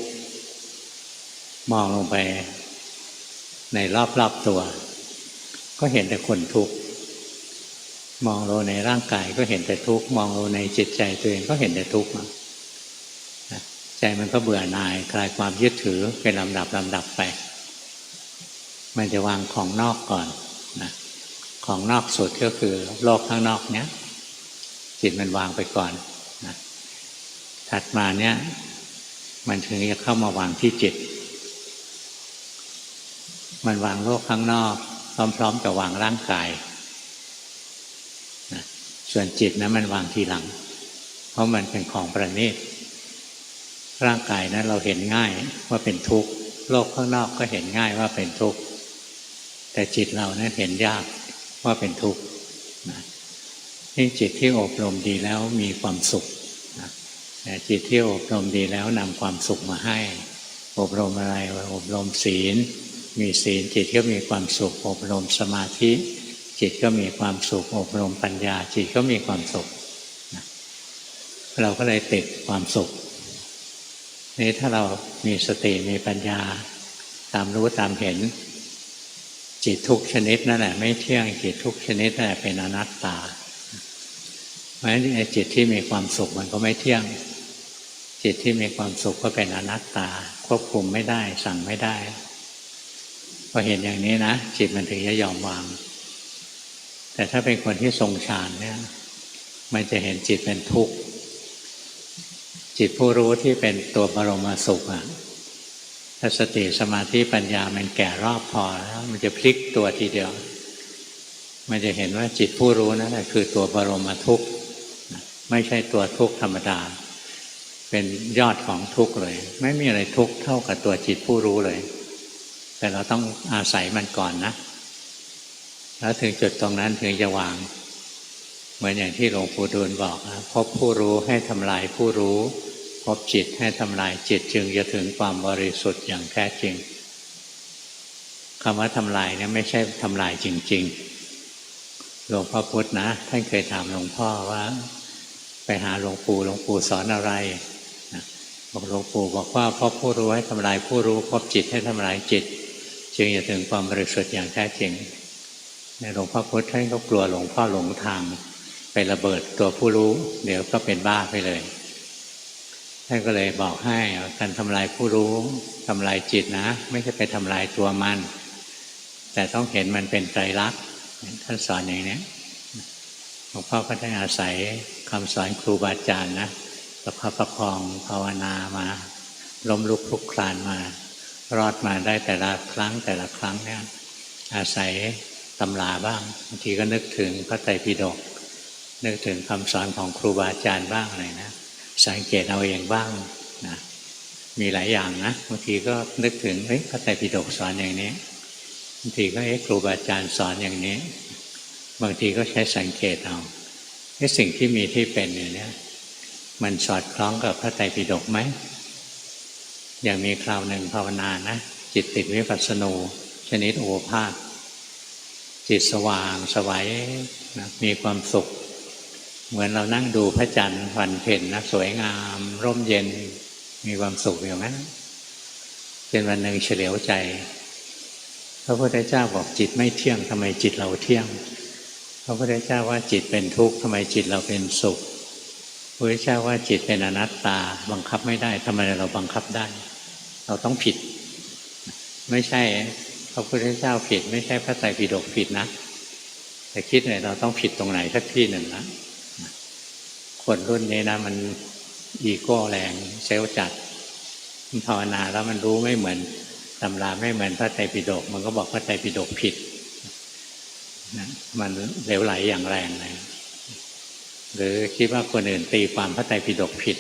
มองลงไปในรอบๆตัวก็เห็นแต่คนทุกข์มองลงในร่างกายก็เห็นแต่ทุกข์มองลงในจิตใจตัวเองก็เห็นแต่ทุกข์ใจมันก็เบื่อหน่ายคลายความยึดถือเป็นลำดับไปมันจะวางของนอกก่อนนะของนอกสุดก็คือโลกข้างนอกเนี้ยจิตมันวางไปก่อนนะถัดมาเนี้ยมันถึงจะเข้ามาวางที่จิตมันวางโลกข้างนอกพร้อมๆกับวางร่างกายนะส่วนจิตนะมันวางทีหลังเพราะมันเป็นของประณีตร่างกายนั้นเราเห็นง่ายว่าเป็นทุกข์โลกข้างนอกก็เห็นง่ายว่าเป็นทุกข์แต่จิตเรานั้นเห็นยากว่าเป็นทุกข์นะนี่จิตที่อบรมดีแล้วมีความสุขนะแต่จิตที่อบรมดีแล้วนำความสุขมาให้อบรมอะไรอบรมศีลมีศีลจิตก็มีความสุขอบรมสมาธิจิตก็มีความสุขอบรมปัญญาจิตก็มีความสุขนะเราก็เลยติดความสุขนี้ถ้าเรามีสติมีปัญญาตามรู้ตามเห็นจิตทุกชนิดนั่นแหละไม่เที่ยงจิตทุกชนิดนั่นแหละเป็นอนัตตาเพราะฉะนั้นจิตที่มีความสุขมันก็ไม่เที่ยงจิตที่มีความสุขก็เป็นอนัตตาควบคุมไม่ได้สั่งไม่ได้พอเห็นอย่างนี้นะจิตมันถึงจะยอมวางแต่ถ้าเป็นคนที่ทรงฌานเนี่ยมันจะเห็นจิตเป็นทุกข์จิตผู้รู้ที่เป็นตัวบรมสุขอ่ะถ้าสติสมาธิปัญญามันแก่รอบพอแล้วมันจะพลิกตัวทีเดียวมันจะเห็นว่าจิตผู้รู้นั่นแหละคือตัวบรมทุกข์ไม่ใช่ตัวทุกข์ธรรมดาเป็นยอดของทุกข์เลยไม่มีอะไรทุกข์เท่ากับตัวจิตผู้รู้เลยแต่เราต้องอาศัยมันก่อนนะแล้วถึงจุดตรงนั้นถึงจะวางเหมือนอย่างที่หลวงปู่ดูลบอกนะพบผู้รู้ให้ทำลายผู้รู้พบจิตให้ทำลายจิตจึงจะถึงความบริสุทธิ์อย่างแท้จริงคำว่าทำลายเนี่ยไม่ใช่ทำลายจริง หลวงพ่อพุธนะท่านเคยถามหลวงพ่อว่าไปหาหลวงปู่สอนอะไรบอกหลวงปู่บอกว่าเพราะผู้รู้ให้ทำลายผู้รู้เพราะจิตให้ทำลายจิตจึงจะถึงความบริสุทธิ์อย่างแท้จริงในหลวงพ่อพุธท่านก็กลัวหลวงพ่อหลงทางไประเบิดตัวผู้รู้เดี๋ยวก็เป็นบ้าไปเลยท่านก็เลยบอกให้การทำลายผู้รู้ทำลายจิตนะไม่ใช่ไปทำลายตัวมันแต่ต้องเห็นมันเป็นไตรลักษณ์ท่านสอนอย่างนี้หลวงพ่อก็ได้อาศัยคำสอนครูบาอาจารย์นะประคองภาวนามาล้มลุกคลุกคลานมารอดมาได้แต่ละครั้งเนี่ยอาศัยตำราบ้างบางทีก็นึกถึงพระไตรปิฎกนึกถึงคำสอนของครูบาอาจารย์บ้างอะไรนะสังเกตเอาเองบ้างนะมีหลายอย่างนะบางทีก็นึกถึงพระไตรปิฎกสอนอย่างนี้บางทีก็ครูบาอาจารย์สอนอย่างนี้บางทีก็ใช้สังเกตเอาสิ่งที่มีที่เป็นอยู่เนี่ยมันสอดคล้องกับพระไตรปิฎกไหมอย่างมีคราวหนึ่งภาวนานะจิตติดวิปัสสนูชนิดโอภาสจิตสว่างสวัยนะมีความสุขเหมือนเรานั่งดูพระจันทร์วันเพ็ญนะสวยงามร่มเย็นมีความสุขอย่างนั้นเป็นวันหนึ่งเฉลียวใจพระพุทธเจ้าบอกจิตไม่เที่ยงทำไมจิตเราเที่ยงพระพุทธเจ้าว่าจิตเป็นทุกข์ทำไมจิตเราเป็นสุขพระพุทธเจ้าว่าจิตเป็นอนัตตาบังคับไม่ได้ทำไมเราบังคับได้เราต้องผิดไม่ใช่พระพุทธเจ้าผิดไม่ใช่พระไตรปิฎกผิดนะแต่คิดเลยเราต้องผิดตรงไหนสักที่หนึ่งนะคนรุ่นนี้นะมันอีโก้แรงเซลล์จัดภาวนาแล้วมันรู้ไม่เหมือนตำราไม่เหมือนพระไตรปิฎกมันก็บอกพระไตรปิฎกผิดนะมันเหลวไหลอย่างแรงเลยหรือคิดว่าคนอื่นตีความพระไตรปิฎกผิด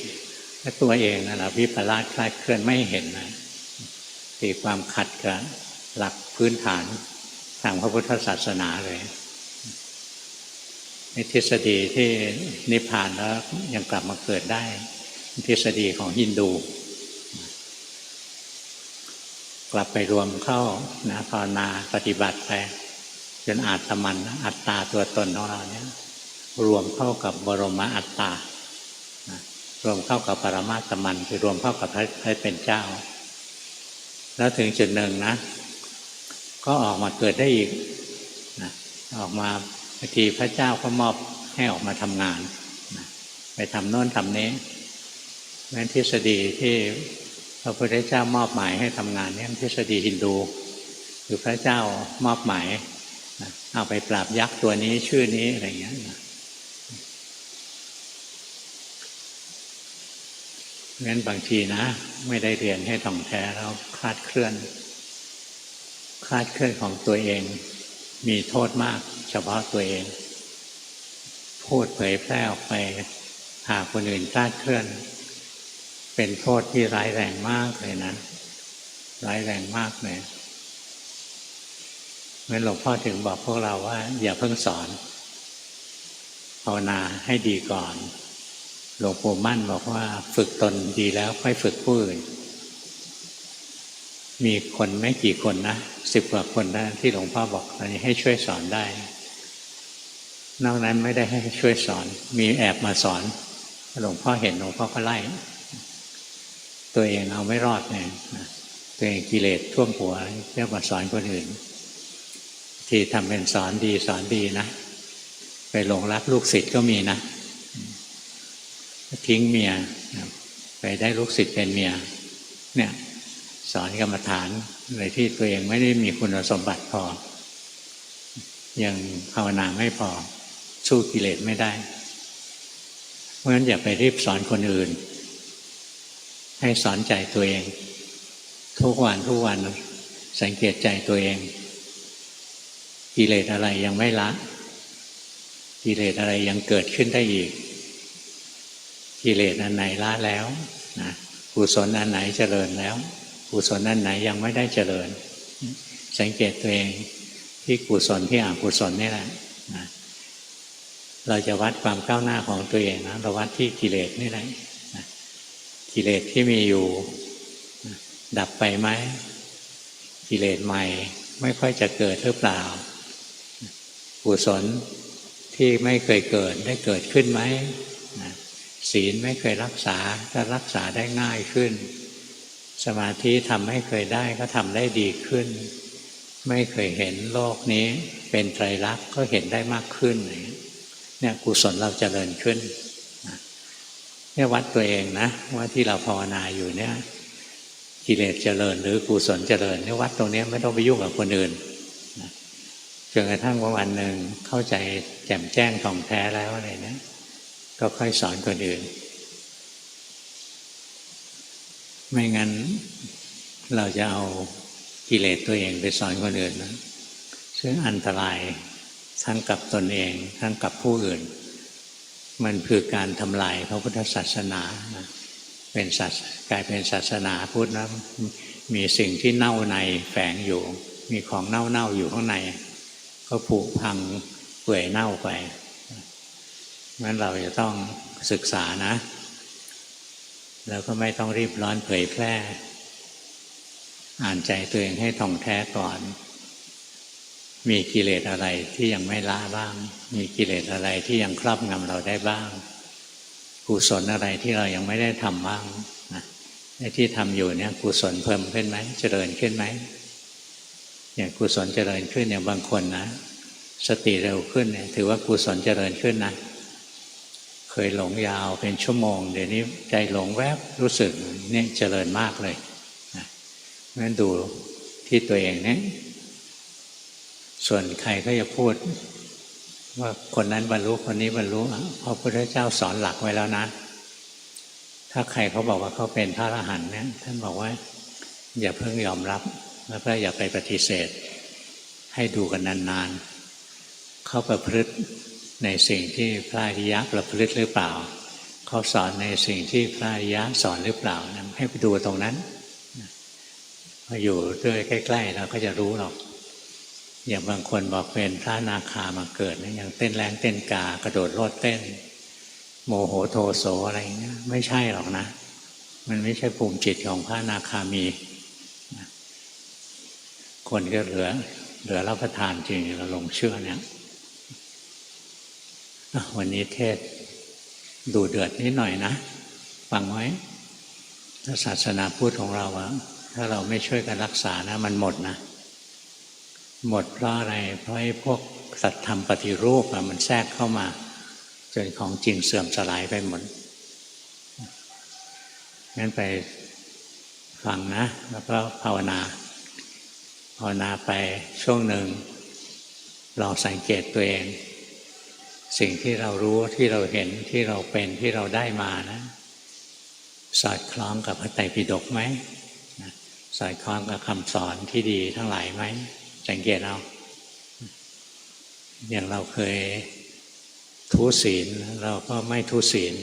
และตัวเองนะวิปลาสคลาดเคลื่อนไม่เห็นนะตีความขัดกับหลักพื้นฐานทางพระพุทธศาสนาเลยในทฤษฎีที่นิพพานแล้วยังกลับมาเกิดได้ทฤษฎีของฮินดูกลับไปรวมเข้านะภาวนาปฏิบัติไปจนอาตมันอัตตาตัวตนของเราเนี่ยรวมเข้ากับบรมอัตตารวมเข้ากับปรมาตมันคือรวมเข้ากับพระเป็นเจ้าแล้วถึงจุดหนึ่งนะก็ออกมาเกิดได้อีกนะออกมาบางทีพระเจ้าก็มอบให้ออกมาทำงานนะไปทำโน่นทำนี้นั่นทฤษฎีที่พระพุทธเจ้ามอบหมายให้ทำงานนี่ทฤษฎีฮินดูคือพระเจ้ามอบหมายนะเอาไปปราบยักษ์ตัวนี้ชื่อนี้อะไรอย่างเงี้ยนะงั้นบางทีนะไม่ได้เรียนให้ท่องแท้แล้วคลาดเคลื่อนของตัวเองมีโทษมากเฉพาะตัวเองพูดเผยแพร่ออกไปหาคนอื่นคลาดเคลื่อนเป็นโทษที่ร้ายแรงมากเลยนะร้ายแรงมากเลยงั้นหลวงพ่อถึงบอกพวกเราว่าอย่าเพิ่งสอนภาวนาให้ดีก่อนหลวงปู่มั่นบอกว่าฝึกตนดีแล้วค่อยฝึกผู้อื่นมีคนไม่กี่คนนะ10 กว่าคนนะที่หลวงพ่อบอกอันนี้ให้ช่วยสอนได้นอกนั้นไม่ได้ให้ช่วยสอนมีแอบมาสอนหลวงพ่อเห็นหลวงพ่อก็ไล่ตัวเองเอาไม่รอดไงตัวเองกิเลสท่วมหัวเรียกว่าสอนคนอื่นที่ทำเป็นสอนดีนะไปหลงรักลูกศิษย์ก็มีนะทิ้งเมียไปได้ลูกศิษย์เป็นเมียเนี่ยสอนกรรมฐานในที่ตัวเองไม่ได้มีคุณสมบัติพอยังภาวนาไม่พอสู้กิเลสไม่ได้เพราะฉะนั้นอย่าไปรีบสอนคนอื่นให้สอนใจตัวเองทุกวันสังเกตใจตัวเองกิเลสอะไรยังไม่ละกิเลสอะไรยังเกิดขึ้นได้อีกกิเลสอันไหนละแล้วนะกุศลอันไหนเจริญแล้วกุศลอันไหนยังไม่ได้เจริญสังเกตตัวเองที่กุศลที่อกุศลนี่แหละนะเราจะวัดความก้าวหน้าของตัวเองนะเราวัดที่กิเลสนี่แหละนะกิเลสที่มีอยู่ดับไปไหมกิเลสใหม่ไม่ค่อยจะเกิดหรือเปล่ากุศล ที่ไม่เคยเกิดได้เกิดขึ้นไหมศีลไม่เคยรักษาก็รักษาได้ง่ายขึ้นสมาธิทำไม่เคยได้ก็ทำได้ดีขึ้นไม่เคยเห็นโลกนี้เป็นไตรลักษณ์ก็เห็นได้มากขึ้นเนี่ยกุศลเราเจริญขึ้นเนี่ยวัดตัวเองนะว่าที่เราภาวนาอยู่เนี่ยกิเลสเจริญหรือกุศลเจริญเนี่ยวัดตรงนี้ไม่ต้องไปยุ่งกับคนอื่นจนกระทั่งวันหนึ่งเข้าใจแจ่มแจ้งท่องแท้แล้วอะไรเนี่ยก็ค่อยสอนคนอื่นไม่งั้นเราจะเอากิเลสตัวเองไปสอนคนอื่นนะซึ่งอันตรายทั้งกับตนเองทั้งกับผู้อื่นมันคือการทำลายพระพุทธศาสนาเป็นกลายเป็นศาสนาพุทธนะมีสิ่งที่เน่าในแฝงอยู่มีของเน่าอยู่ข้างในก็ผุพังเปื่อยเน่าไปงั้นเราจะต้องศึกษานะแล้วก็ไม่ต้องรีบร้อนเผยแพร่อ่านใจตัวเองให้ท่องแท้ก่อนมีกิเลสอะไรที่ยังไม่ละบ้างมีกิเลสอะไรที่ยังครอบงำเราได้บ้างกุศลอะไรที่เรายังไม่ได้ทำบ้างไอ้ที่ทำอยู่เนี่ยกุศลเพิ่มขึ้นไหมเจริญขึ้นไหมอย่างกุศลเจริญขึ้นอย่างบางคนนะสติเร็วขึ้นเนี่ยถือว่ากุศลเจริญขึ้นนะเคยหลงยาวเป็นชั่วโมงเดี๋ยวนี้ใจหลงแวบรู้สึกเนี่ยเจริญมากเลยงั้นดูที่ตัวเองเนี่ยส่วนใครก็จะพูดว่าคนนั้นบรรลุคนนี้บรรลุพระพุทธเจ้าสอนหลักไว้แล้วนะถ้าใครเขาบอกว่าเขาเป็นพระอรหันต์เนี่ยท่านบอกว่าอย่าเพิ่งยอมรับแล้วก็อย่าไปปฏิเสธให้ดูกันนานๆเขาประพฤติในสิ่งที่พระอริยะประพฤติหรือเปล่าเขาสอนในสิ่งที่พระอริยะสอนหรือเปล่าให้ไปดูตรงนั้นพออยู่ด้วยใกล้ๆเราก็จะรู้หรอกอย่างบางคนบอกเป็นพระอนาคามาเกิดอย่างเต้นแรงเต้นกากระโดดโลดเต้นโมโหโทโสอะไรเงี้ยไม่ใช่หรอกนะมันไม่ใช่ภูมิจิตของพระอนาคามีคนก็เหลือรับประทานจริงเราลงเชื่อเนี่ยวันนี้เทศดูเดือดนิดหน่อยนะฟังไว้ถ้าศาสนาพุทธของเราถ้าเราไม่ช่วยกันรักษานะมันหมดนะหมดเพราะอะไรเพราะไอ้พวกสัตธรรมปฏิรูปมันแทรกเข้ามาจนของจริงเสื่อมสลายไปหมดงั้นไปฟังนะแล้วก็ภาวนาไปช่วงหนึ่งลองสังเกตตัวเองสิ่งที่เรารู้ที่เราเห็นที่เราเป็นที่เราได้มานะสอดคล้องกับพระไตรปิฎกไหมสอดคล้องกับคำสอนที่ดีทั้งหลายไหมสังเกตเอาอย่างเราเคยทุศีลเราก็ไม่ทุศีล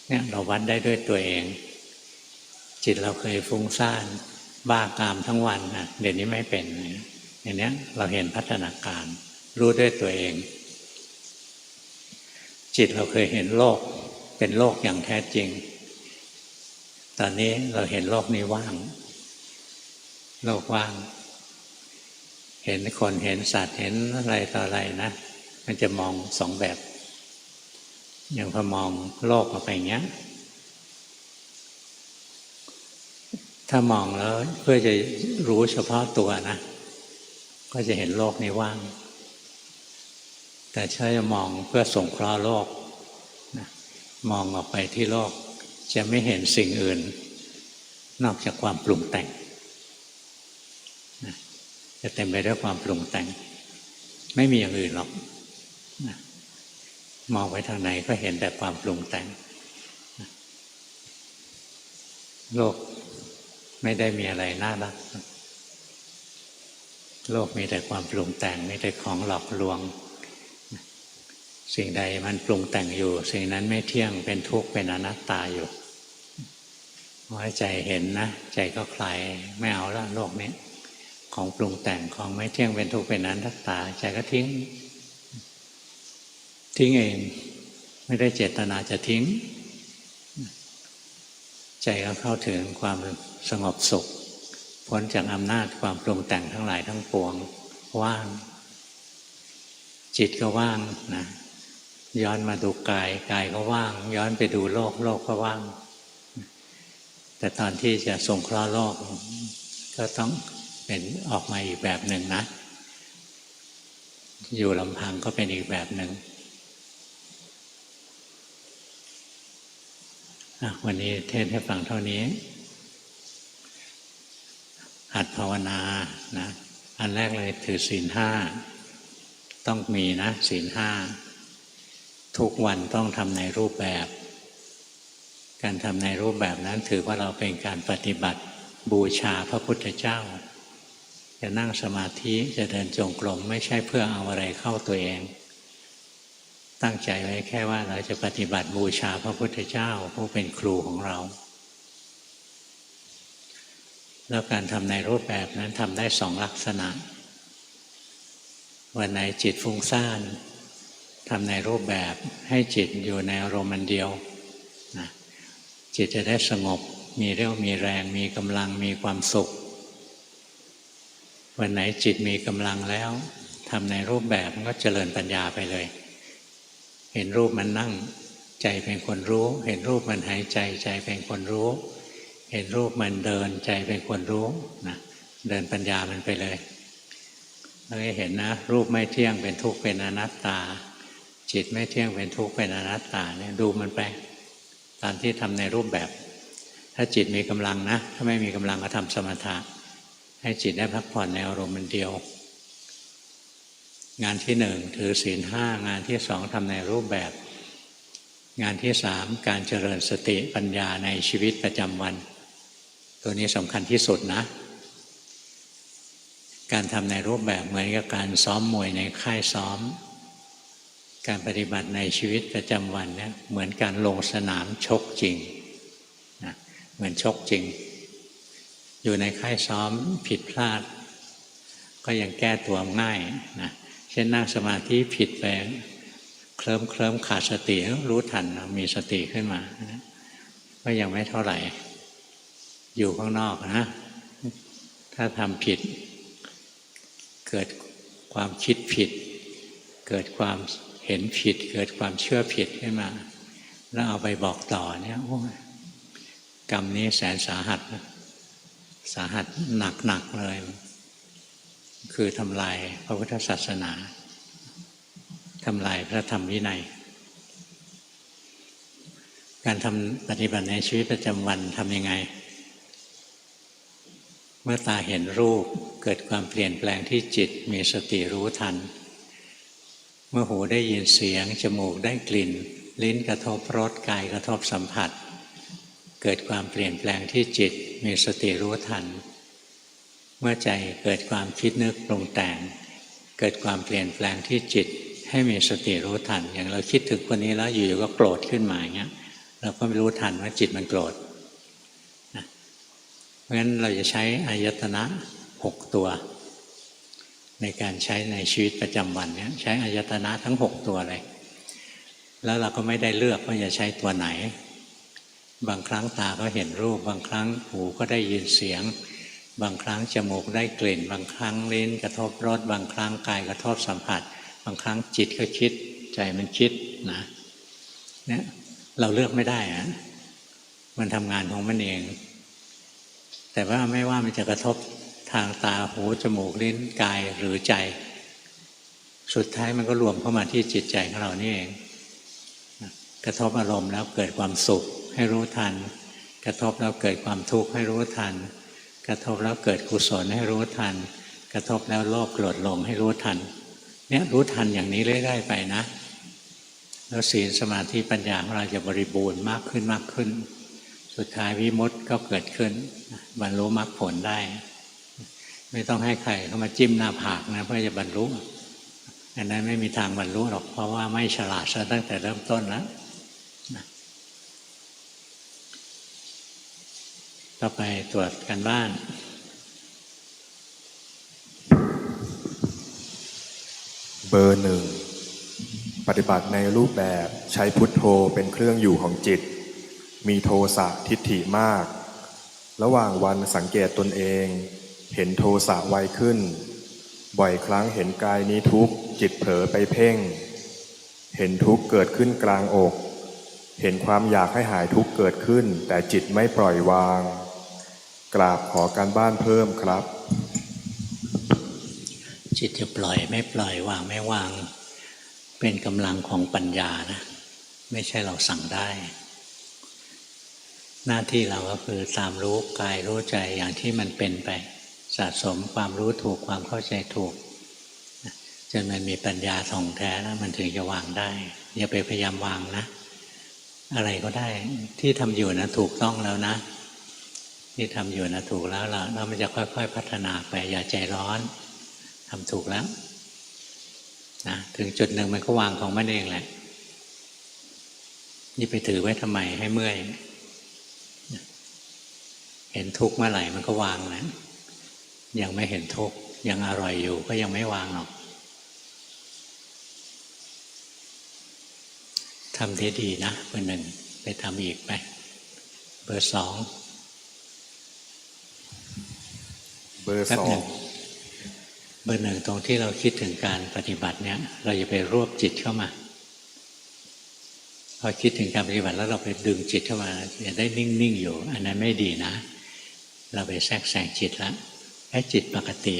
เนี่ยเราวัดได้ด้วยตัวเองจิตเราเคยฟุ้งซ่านบ้ากามทั้งวันนะเดี๋ยวนี้ไม่เป็นอย่างนี้เราเห็นพัฒนาการรู้ด้วยตัวเองจิตเราเคยเห็นโลกเป็นโลกอย่างแท้จริงตอนนี้เราเห็นโลกนี้ว่างโลกว่างเห็นคนเห็นสัตว์เห็นอะไรต่ออะไรนะมันจะมองสองแบบอย่างพอมองโลกออกไปอย่างเงี้ยถ้ามองแล้วเพื่อจะรู้เฉพาะตัวนะก็จะเห็นโลกนี้ว่างแต่ถ้าจะมองเพื่อสงเคราะห์โลกนะมองออกไปที่โลกจะไม่เห็นสิ่งอื่นนอกจากความปรุงแต่งนะจะเต็มไปด้วยความปรุงแต่งไม่มีอย่างอื่นหรอกนะมองไปทางไหนก็เห็นแต่ความปรุงแต่งนะโลกไม่ได้มีอะไรน่ารักโลกมีแต่ความปรุงแต่งมีแต่ของหลอกลวงสิ่งใดมันปรุงแต่งอยู่สิ่งนั้นไม่เที่ยงเป็นทุกข์เป็นอนัตตาอยู่พอใจเห็นนะใจก็คลายไม่เอาละโลกนี้ของปรุงแต่งของไม่เที่ยงเป็นทุกข์เป็นอนัตตาใจก็ทิ้งเองไม่ได้เจตนาจะทิ้งใจก็เข้าถึงความสงบสุขพ้นจากอำนาจความปรุงแต่งทั้งหลายทั้งปวงว่าง จิตก็ว่างนะย้อนมาดูกายกายก็ว่างย้อนไปดูโลกโลกก็ว่างแต่ตอนที่จะสงเคราะห์โลกก็ต้องเป็นออกมาอีกแบบหนึ่งนะอยู่ลำพังก็เป็นอีกแบบหนึ่งวันนี้เทศน์ให้ฟังเท่านี้หัดภาวนานะอันแรกเลยถือศีล 5ต้องมีนะศีล 5ทุกวันต้องทำในรูปแบบการทำในรูปแบบนั้นถือว่าเราเป็นการปฏิบัติบูชาพระพุทธเจ้าจะนั่งสมาธิจะเดินจงกรมไม่ใช่เพื่อเอาอะไรเข้าตัวเองตั้งใจไว้แค่ว่าเราจะปฏิบัติบูชาพระพุทธเจ้าผู้เป็นครูของเราแล้วการทำในรูปแบบนั้นทำได้2 ลักษณะวันไหนจิตฟุ้งซ่านทำในรูปแบบให้จิตอยู่ในอารมณ์เดียวนะจิตจะได้สงบมีเรี่ยวมีแรงมีกำลังมีความสุขวันไหนจิตมีกำลังแล้วทำในรูปแบบก็เจริญปัญญาไปเลยเห็นรูปมันนั่งใจเป็นคนรู้เห็นรูปมันหายใจใจเป็นคนรู้เห็นรูปมันเดินใจเป็นคนรู้นะเดินปัญญามันไปเลยเราเห็นนะรูปไม่เที่ยงเป็นทุกข์เป็นอนัตตาจิตไม่เที่ยงเป็นทุกข์เป็นอนัตตาเนี่ยดูมันไปตามที่ทำในรูปแบบถ้าจิตมีกำลังนะถ้าไม่มีกำลังก็ทำสมถะให้จิตได้พักผ่อนในอารมณ์เดียวงานที่ 1ถือศีล 5งานที่ 2ทำในรูปแบบงานที่ 3การเจริญสติปัญญาในชีวิตประจำวันตัวนี้สำคัญที่สุดนะการทำในรูปแบบเหมือนกับการซ้อมมวยในค่ายซ้อมการปฏิบัติในชีวิตประจำวันเนี่ยเหมือนการลงสนามชกจริงนะเหมือนชกจริงอยู่ในค่ายซ้อมผิดพลาดก็ยังแก้ตัวง่ายนะเช่นนั่งสมาธิผิดไปเคลิ้มขาดสติรู้ทันมีสติขึ้นมานะก็ยังไม่เท่าไหร่อยู่ข้างนอกนะถ้าทำผิดเกิดความคิดผิดเกิดความเห็นผิดเกิดความเชื่อผิดขึ้นมาแล้วเอาไปบอกต่อเนี่ยโอ้ยกรรมนี้แสนสาหัสหนักเลยคือทำลายพระพุทธศาสนาทำลายพระธรรมวินัยการทำปฏิบัติในชีวิตประจำวันทำยังไงเมื่อตาเห็นรูปเกิดความเปลี่ยนแปลงที่จิตมีสติรู้ทันเมื่อหูได้ยินเสียงจมูกได้กลิ่นลิ้นกระทบรสกายกระทบสัมผัสเกิดความเปลี่ยนแปลงที่จิตมีสติรู้ทันเมื่อใจเกิดความคิดนึกปรุงแต่งเกิดความเปลี่ยนแปลงที่จิตให้มีสติรู้ทันอย่างเราคิดถึงคนนี้แล้วอยู่ๆก็โกรธขึ้นมาอย่างเงี้ยเราก็ไม่รู้ทันว่าจิตมันโกรธเพราะฉะนั้นเราจะใช้อายตนะ6ตัวในการใช้ในชีวิตประจำวันเนี่ยใช้อายตนะทั้ง6ตัวเลยแล้วเราก็ไม่ได้เลือกว่าจะใช้ตัวไหนบางครั้งตาก็เห็นรูปบางครั้งหูก็ได้ยินเสียงบางครั้งจมูกได้กลิ่นบางครั้งลิ้นกระทบรสบางครั้งกายกระทบสัมผัสบางครั้งจิตก็คิดใจมันคิดนะเนี่ยเราเลือกไม่ได้อะมันทำงานของมันเองแต่ว่าไม่ว่ามันจะกระทบทางตาหูจมูกลิ้นกายหรือใจสุดท้ายมันก็รวมเข้ามาที่จิตใจของเรานี่เองกระทบอารมณ์แล้วเกิดความสุขให้รู้ทันกระทบแล้วเกิดความทุกข์ให้รู้ทันกระทบแล้วเกิดกุศลให้รู้ทันกระทบแล้วโลภโกรธหลงให้รู้ทันเนี่ยรู้ทันอย่างนี้เรื่อยๆไปนะแล้วศีลสมาธิปัญญาของเราจะบริบูรณ์มากขึ้นสุดท้ายวิมุตติก็เกิดขึ้นบรรลุมรรคผลได้ไม่ต้องให้ใครเข้ามาจิ้มหน้าผากนะเพื่อจะบรรลุอันนั้นไม่มีทางบรรลุหรอกเพราะว่าไม่ฉลาดซะตั้งแต่เริ่มต้นแล้วต่อไปตรวจกันบ้านเบอร์ 1ปฏิบัติในรูปแบบใช้พุทโธเป็นเครื่องอยู่ของจิตมีโทสะทิฏฐิมากระหว่างวันสังเกตตนเองเห็นโทสะไวขึ้นบ่อยครั้งเห็นกายนี้ทุกข์ จิตเผลอไปเพ่งเห็นทุกข์เกิดขึ้นกลางอก เห็นความอยากให้หายทุกข์เกิดขึ้นแต่จิตไม่ปล่อยวางกราบขอการบ้านเพิ่มครับ จิตจะปล่อยไม่ปล่อยวางไม่วางเป็นกำลังของปัญญานะไม่ใช่เราสั่งได้หน้าที่เราก็คือตามรู้กายรู้ใจอย่างที่มันเป็นไปสะสมความรู้ถูกความเข้าใจถูกจนมันมีปัญญาท่องแท้แล้วมันถึงจะวางได้อย่าไปพยายามวางนะอะไรก็ได้ที่ทำอยู่นะถูกต้องแล้วนะที่ทำอยู่นะถูกแล้วแล้วมันจะค่อยๆพัฒนาไปอย่าใจร้อนทำถูกแล้วนะถึงจุดหนึ่งมันก็วางของมันเองแหละนี่ไปถือไว้ทำไมให้เมื่อยเห็นทุกข์เมื่อไหร่มันก็วางนะยังไม่เห็นทุกข์ยังอร่อยอยู่ก็ยังไม่วางหรอกทำได้ดีนะเบอร์หนึ่งไปทำอีกไปเบอร์สองเบอร์สอง เบอร์หนึ่งตรงที่เราคิดถึงการปฏิบัติเนี่ยเราอย่าไปรวบจิตเข้ามาพอคิดถึงการปฏิบัติแล้วเราไปดึงจิตเข้ามาอย่าได้นิ่งๆอยู่อันนั้นไม่ดีนะเราไปแทรกแซงจิตแล้วให้จิตปกติ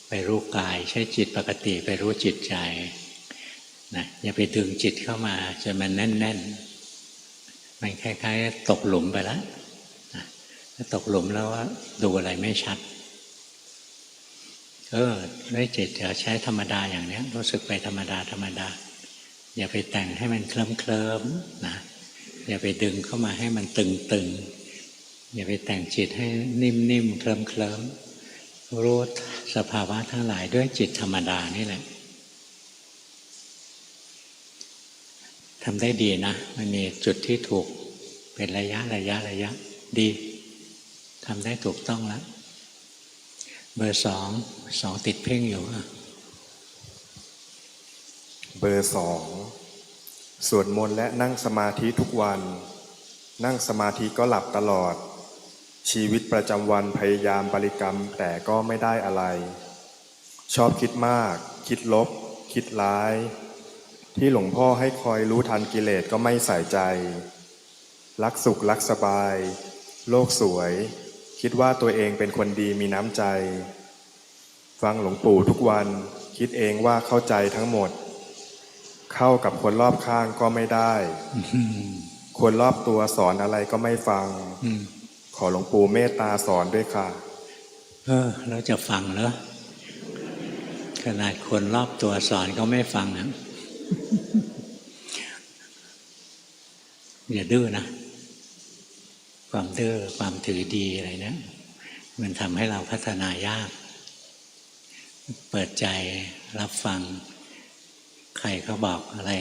ไปรู้กายใช้จิตปกติไปรู้จิตใจนะอย่าไปดึงจิตเข้ามาจนมันแน่นๆมันคล้ายๆตกหลุมไปแล้วนะถ้าตกหลุมแล้วว่าดูอะไรไม่ชัดด้วยจิตจะใช้ธรรมดาอย่างนี้รู้สึกไปธรรมดาธรรมดาอย่าไปแต่งให้มันเคลิ้มๆนะอย่าไปดึงเข้ามาให้มันตึงๆอย่าไปแต่งจิตให้นิ่มๆเคลิ้มๆรู้สภาวะทั้งหลายด้วยจิตธรรมดานี่แหละทำได้ดีนะมันมีจุดที่ถูกเป็นระยะดีทำได้ถูกต้องแล้วเบอร์สองติดเพ่งอยู่เบอร์สองสวดมนต์และนั่งสมาธิทุกวันนั่งสมาธิก็หลับตลอดชีวิตประจำวันพยายามบริกรรมแต่ก็ไม่ได้อะไรชอบคิดมากคิดลบคิดร้ายที่หลวงพ่อให้คอยรู้ทันกิเลสก็ไม่ใส่ใจรักสุขรักสบายโลกสวยคิดว่าตัวเองเป็นคนดีมีน้ำใจฟังหลวงปู่ทุกวันคิดเองว่าเข้าใจทั้งหมดเข้ากับคนรอบข้างก็ไม่ได้ คนรอบตัวสอนอะไรก็ไม่ฟังขอหลวงปู่เมตตาสอนด้วยค่ะเราจะฟังเหรอขนาดคนรอบตัวสอนก็ไม่ฟังนะอย่าดื้อนะความดื้อความถือดีอะไรนะมันทำให้เราพัฒนายากเปิดใจรับฟังใครเขาบอกอะไร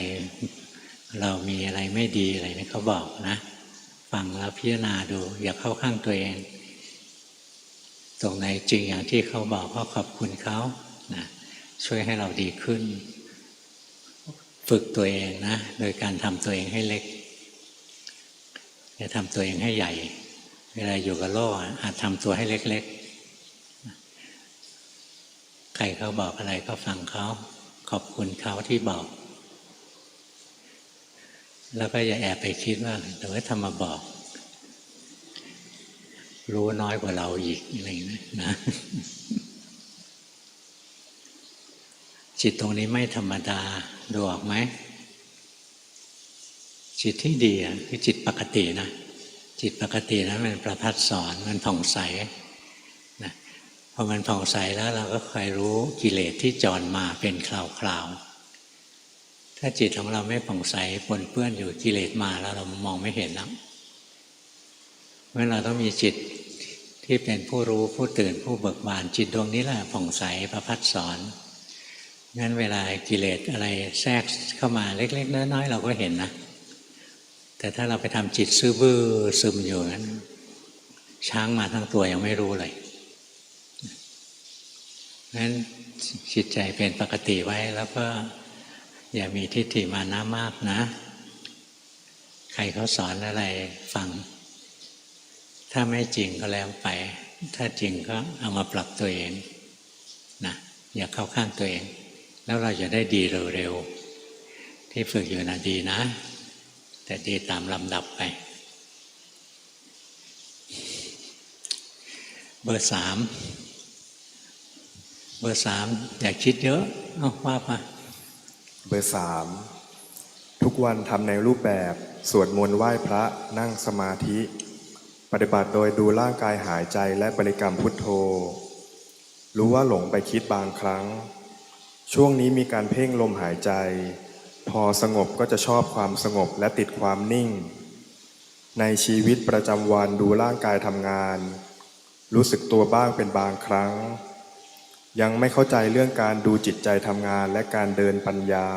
เรามีอะไรไม่ดีอะไรนี่เขาบอกนะฟังแล้วพิจารณาดูอย่าเข้าข้างตัวเองตรงไหนจริงอย่างที่เขาบอกก็ขอบคุณเขานะช่วยให้เราดีขึ้นฝึกตัวเองนะโดยการทำตัวเองให้เล็กอย่าทำตัวเองให้ใหญ่เวลาอยู่กับโลกอาจทำตัวให้เล็กๆใครเขาบอกอะไรก็ฟังเขาขอบคุณเขาที่บอกแล้วก็อย่าแอบไปคิดว่าแต่ว่าทำมาบอกรู้น้อยกว่าเราอีกอะไรอย่างนี้นะจิตตรงนี้ไม่ธรรมดาดูออกไหมจิตที่ดีคือจิตปกตินะจิตปกตินะมันประภัสสอนมันผ่องใสนะพอมันผ่องใสแล้วเราก็คอยรู้กิเลสที่จรมาเป็นคราวๆถ้าจิตของเราไม่ผ่องใสปนเปื้อนอยู่กิเลสมาแล้วเรามองไม่เห็นแล้วเพราะเราต้องมีจิตที่เป็นผู้รู้ผู้ตื่นผู้เบิกบานจิตดวงนี้แหละผ่องใสประภัสสอนงั้นเวลากิเลสอะไรแทรกเข้ามาเล็กๆน้อยๆเราก็เห็นนะแต่ถ้าเราไปทำจิตซื่อบื้อซึมอยู่นั้นช้างมาทั้งตัวยังไม่รู้เลยงั้นจิตใจเป็นปกติไว้แล้วก็อย่ามีทิฏฐิมานะมากนะใครเขาสอนอะไรฟังถ้าไม่จริงก็แล้วไปถ้าจริงก็เอามาปรับตัวเองนะอย่าเข้าข้างตัวเอง แล้วเราจะได้ดีเร็วๆที่ฝึกอยู่นะดีนะแต่ดีตามลำดับไปเบอร์สามอยากคิดเยอะเอาว่ามาเบอร์สามทุกวันทำในรูปแบบสวดมนต์ไหว้พระนั่งสมาธิปฏิบัติโดยดูร่างกายหายใจและบริกรรมพุทโธรู้ว่าหลงไปคิดบางครั้งช่วงนี้มีการเพ่งลมหายใจพอสงบก็จะชอบความสงบและติดความนิ่งในชีวิตประจำวันดูร่างกายทำงานรู้สึกตัวบ้างเป็นบางครั้งยังไม่เข้าใจเรื่องการดูจิตใจทำงานและการเดินปัญญา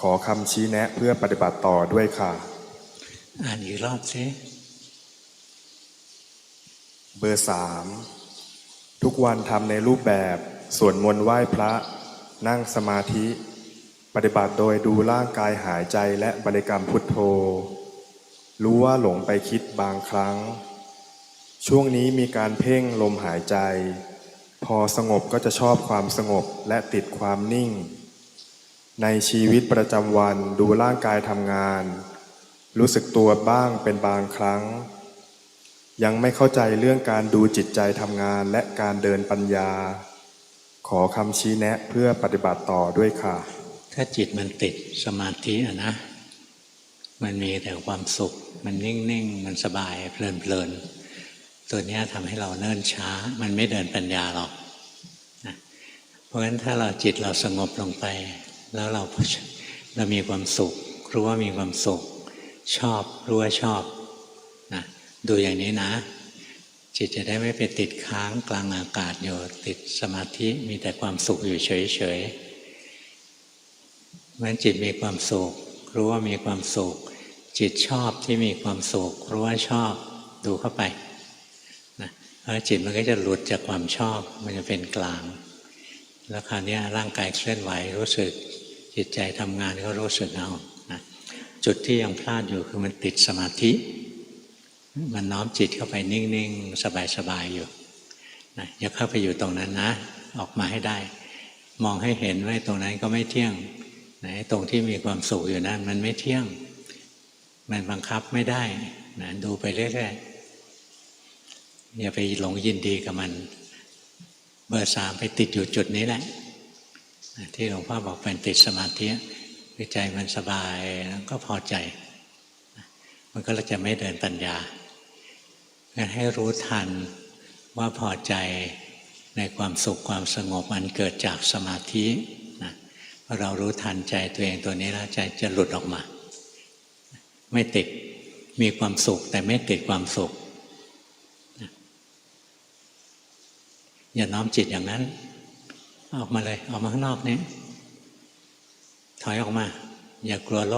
ขอคำชี้แนะเพื่อปฏิบัติต่อด้วยค่ะอ่านอีกรอบสิเบอร์สามทุกวันทำในรูปแบบสวดมนต์ไหว้พระนั่งสมาธิปฏิบัติโดยดูร่างกายหายใจและบริกรรมพุทโธรู้ว่าหลงไปคิดบางครั้งช่วงนี้มีการเพ่งลมหายใจพอสงบก็จะชอบความสงบและติดความนิ่งในชีวิตประจำวันดูร่างกายทำงานรู้สึกตัวบ้างเป็นบางครั้งยังไม่เข้าใจเรื่องการดูจิตใจทำงานและการเดินปัญญาขอคำชี้แนะเพื่อปฏิบัติต่อด้วยค่ะถ้าจิตมันติดสมาธินะมันมีแต่ความสุขมันนิ่งๆมันสบายเพลินๆตัวนี้ทำให้เราเนิ่นช้ามันไม่เดินปัญญาหรอกนะเพราะฉะนั้นถ้าเราจิตเราสงบลงไปแล้วเรามีความสุขรู้ว่ามีความสุขชอบรู้ว่าชอบนะดูอย่างนี้นะจิตจะได้ไม่ไปติดค้างกลางอากาศอยู่ติดสมาธิมีแต่ความสุขอยู่เฉยๆเพราะฉะนั้นจิตมีความสุขรู้ว่ามีความสุขจิตชอบที่มีความสุขรู้ว่าชอบดูเข้าไปนะแล้วจิตมันก็จะหลุดจากความชอบมันจะเป็นกลางแล้วคราวนี้ร่างกายเคลื่อนไหวรู้สึกจิตใจทำงานก็รู้สึกเอานะจุดที่ยังพลาดอยู่คือมันติดสมาธิมันน้อมจิตเข้าไปนิ่งๆสบายๆอยู่นะอย่าเข้าไปอยู่ตรงนั้นนะออกมาให้ได้มองให้เห็นว่าตรงนั้นก็ไม่เที่ยงนะตรงที่มีความสุขอยู่นั้นมันไม่เที่ยงมันบังคับไม่ได้นะดูไปเรื่อยๆอย่าไปหลงยินดีกับมันเบอร์สามไปติดอยู่จุดนี้แหละที่หลวงพ่อบอกเป็นติดสมาธิใจมันสบายแล้วก็พอใจมันก็จะไม่เดินปัญญางั้นให้รู้ทันว่าพอใจในความสุขความสงบมันเกิดจากสมาธินะพอเรารู้ทันใจตัวเองตัวนี้แล้วใจจะหลุดออกมาไม่ติดมีความสุขแต่ไม่ติดความสุขอย่าน้อมจิตอย่างนั้นออกมาเลยออกมาข้างนอกนี้ถอยออกมาอย่ากลัวโล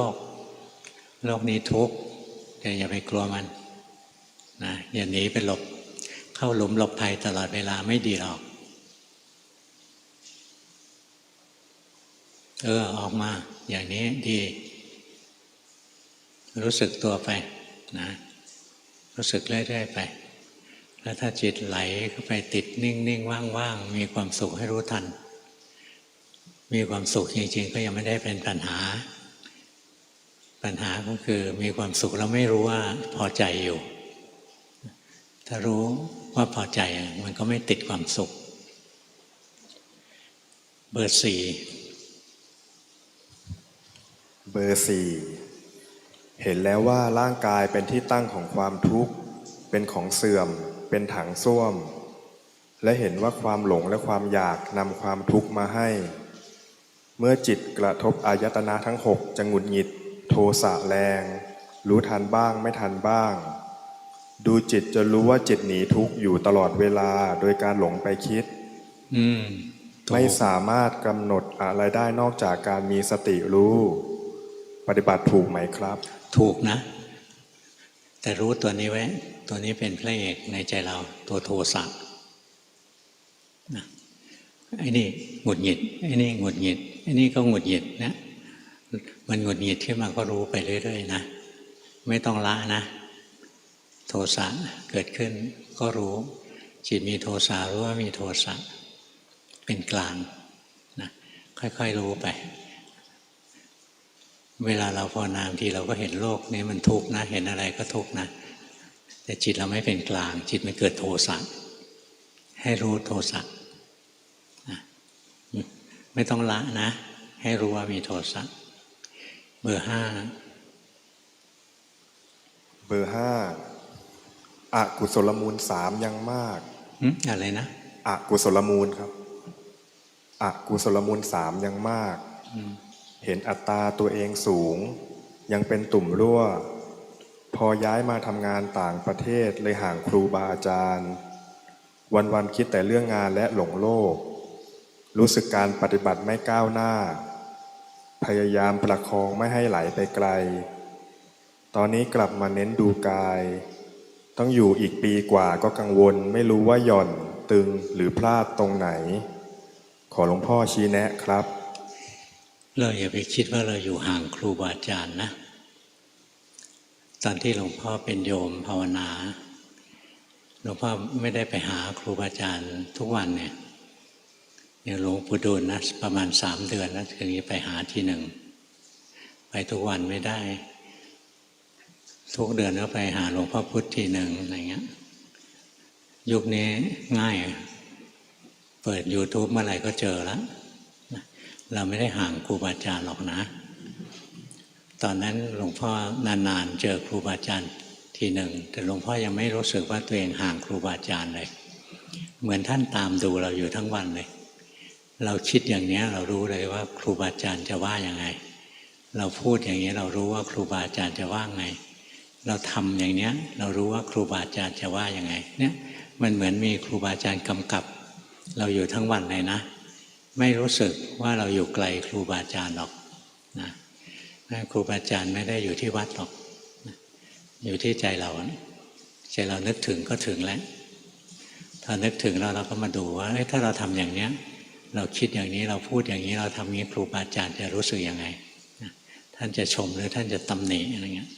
กนี้ทุกข์แต่อย่าไปกลัวมันนะอย่าหนีไปหลบเข้าหลุมหลบภัยตลอดเวลาไม่ดีหรอกออกมาอย่างนี้ดีรู้สึกตัวไปนะรู้สึกเรื่อยๆไปแล้วถ้าจิตไหลเข้าไปติดนิ่งๆว่างๆมีความสุขให้รู้ทันมีความสุขจริงๆก็ยังไม่ได้เป็นปัญหาก็คือมีความสุขแล้วไม่รู้ว่าพอใจอยู่ถ้ารู้ว่าพอใจมันก็ไม่ติดความสุขเบอร์สี่เห็นแล้วว่าร่างกายเป็นที่ตั้งของความทุกข์เป็นของเสื่อมเป็นถังส้วมและเห็นว่าความหลงและความอยากนำความทุกข์มาให้เมื่อจิตกระทบอายตนะทั้ง6จะหงุดหงิดโทสะแรงรู้ทันบ้างไม่ทันบ้างดูจิตจะรู้ว่าจิตหนีทุกข์อยู่ตลอดเวลาโดยการหลงไปคิดไม่สามารถกำหนดอะไรได้นอกจากการมีสติรู้ปฏิบัติถูกไหมครับถูกนะแต่รู้ตัวนี้ไว้ตัวนี้เป็นพระเอกในใจเราตัวโทสะนะไอ้นี่หงุดหงิดไอ้นี่หงุดหงิดไอ้นี่ก็หงุดหงิดนะมันหงุดหงิดขึ้นมาก็รู้ไปเรื่อยๆนะไม่ต้องละนะโทสะเกิดขึ้นก็รู้จิตมีโทสะรู้ว่ามีโทสะเป็นกลางนะ ค่อยๆรู้ไปเวลาเราภาวนาบางทีเราก็เห็นโลกนี้มันทุกข์นะเห็นอะไรก็ทุกข์นะแต่จิตเราไม่เป็นกลางจิตมันเกิดโทสะให้รู้โทสะไม่ต้องละนะให้รู้ว่ามีโทสะเบอร์ 5เบอร์ 5อกุศลมูล3ยังมากอะไรนะอกุศลมูลครับอกุศลมูล3ยังมากเห็นอัตตาตัวเองสูงยังเป็นตุ่มรั่วพอย้ายมาทำงานต่างประเทศเลยห่างครูบาอาจารย์วันๆคิดแต่เรื่องงานและหลงโลกรู้สึกการปฏิบัติไม่ก้าวหน้าพยายามประคองไม่ให้ไหลไปไกลตอนนี้กลับมาเน้นดูกายต้องอยู่อีกปีกว่าก็กังวลไม่รู้ว่าหย่อนตึงหรือพลาดตรงไหนขอหลวงพ่อชี้แนะครับเราอย่าไปคิดว่าเราอยู่ห่างครูบาอาจารย์นะตอนที่หลวงพ่อเป็นโยมภาวนาหลวงพ่อไม่ได้ไปหาครูบาอาจารย์ทุกวันเนี่ยหลวงปู่ดูลนะประมาณ3 เดือนแล้วถึงจะไปหาทีหนึ่งไปทุกวันไม่ได้ทุกเดือนก็ไปหาหลวงพ่อพุธทีหนึ่งอะไรเงี้ยยุคนี้ง่ายเปิด YouTube เมื่อไหร่ก็เจอแล้วเราไม่ได้ห่างครูบาอาจารย์หรอกนะตอนนั้นหลวงพ่อนานๆเจอครูบาอาจารย์ทีหนึ่งแต่หลวงพ่อยังไม่รู้สึกว่าตัวเองห่างครูบาอาจารย์เลยเหมือนท่านตามดูเราอยู่ทั้งวันเลยเราคิดอย่างนี้เรารู้เลยว่าครูบาอาจารย์จะว่ายังไงเราพูดอย่างนี้เรารู้ว่าครูบาอาจารย์จะว่าไงเราทำอย่างนี้เรารู้ว่าครูบาอาจารย์จะว่ายังไงเนี่ยมันเหมือนมีครูบาอาจารย์กำกับเราอยู่ทั้งวันเลยนะไม่รู้สึกว่าเราอยู่ไกลครูบาอาจารย์หรอกนะครูบาอาจารย์ไม่ได้อยู่ที่วัดหรอกอยู่ที่ใจเราใจเรานึกถึงก็ถึงแล้วถ้านึกถึงเราก็มาดูว่าถ้าเราทำอย่างนี้เราคิดอย่างนี้เราพูดอย่างนี้เราทำอย่างนี้ครูบาอาจารย์จะรู้สึกยังไงท่านจะชมหรือท่านจะตำหนิอะไรเงี้ย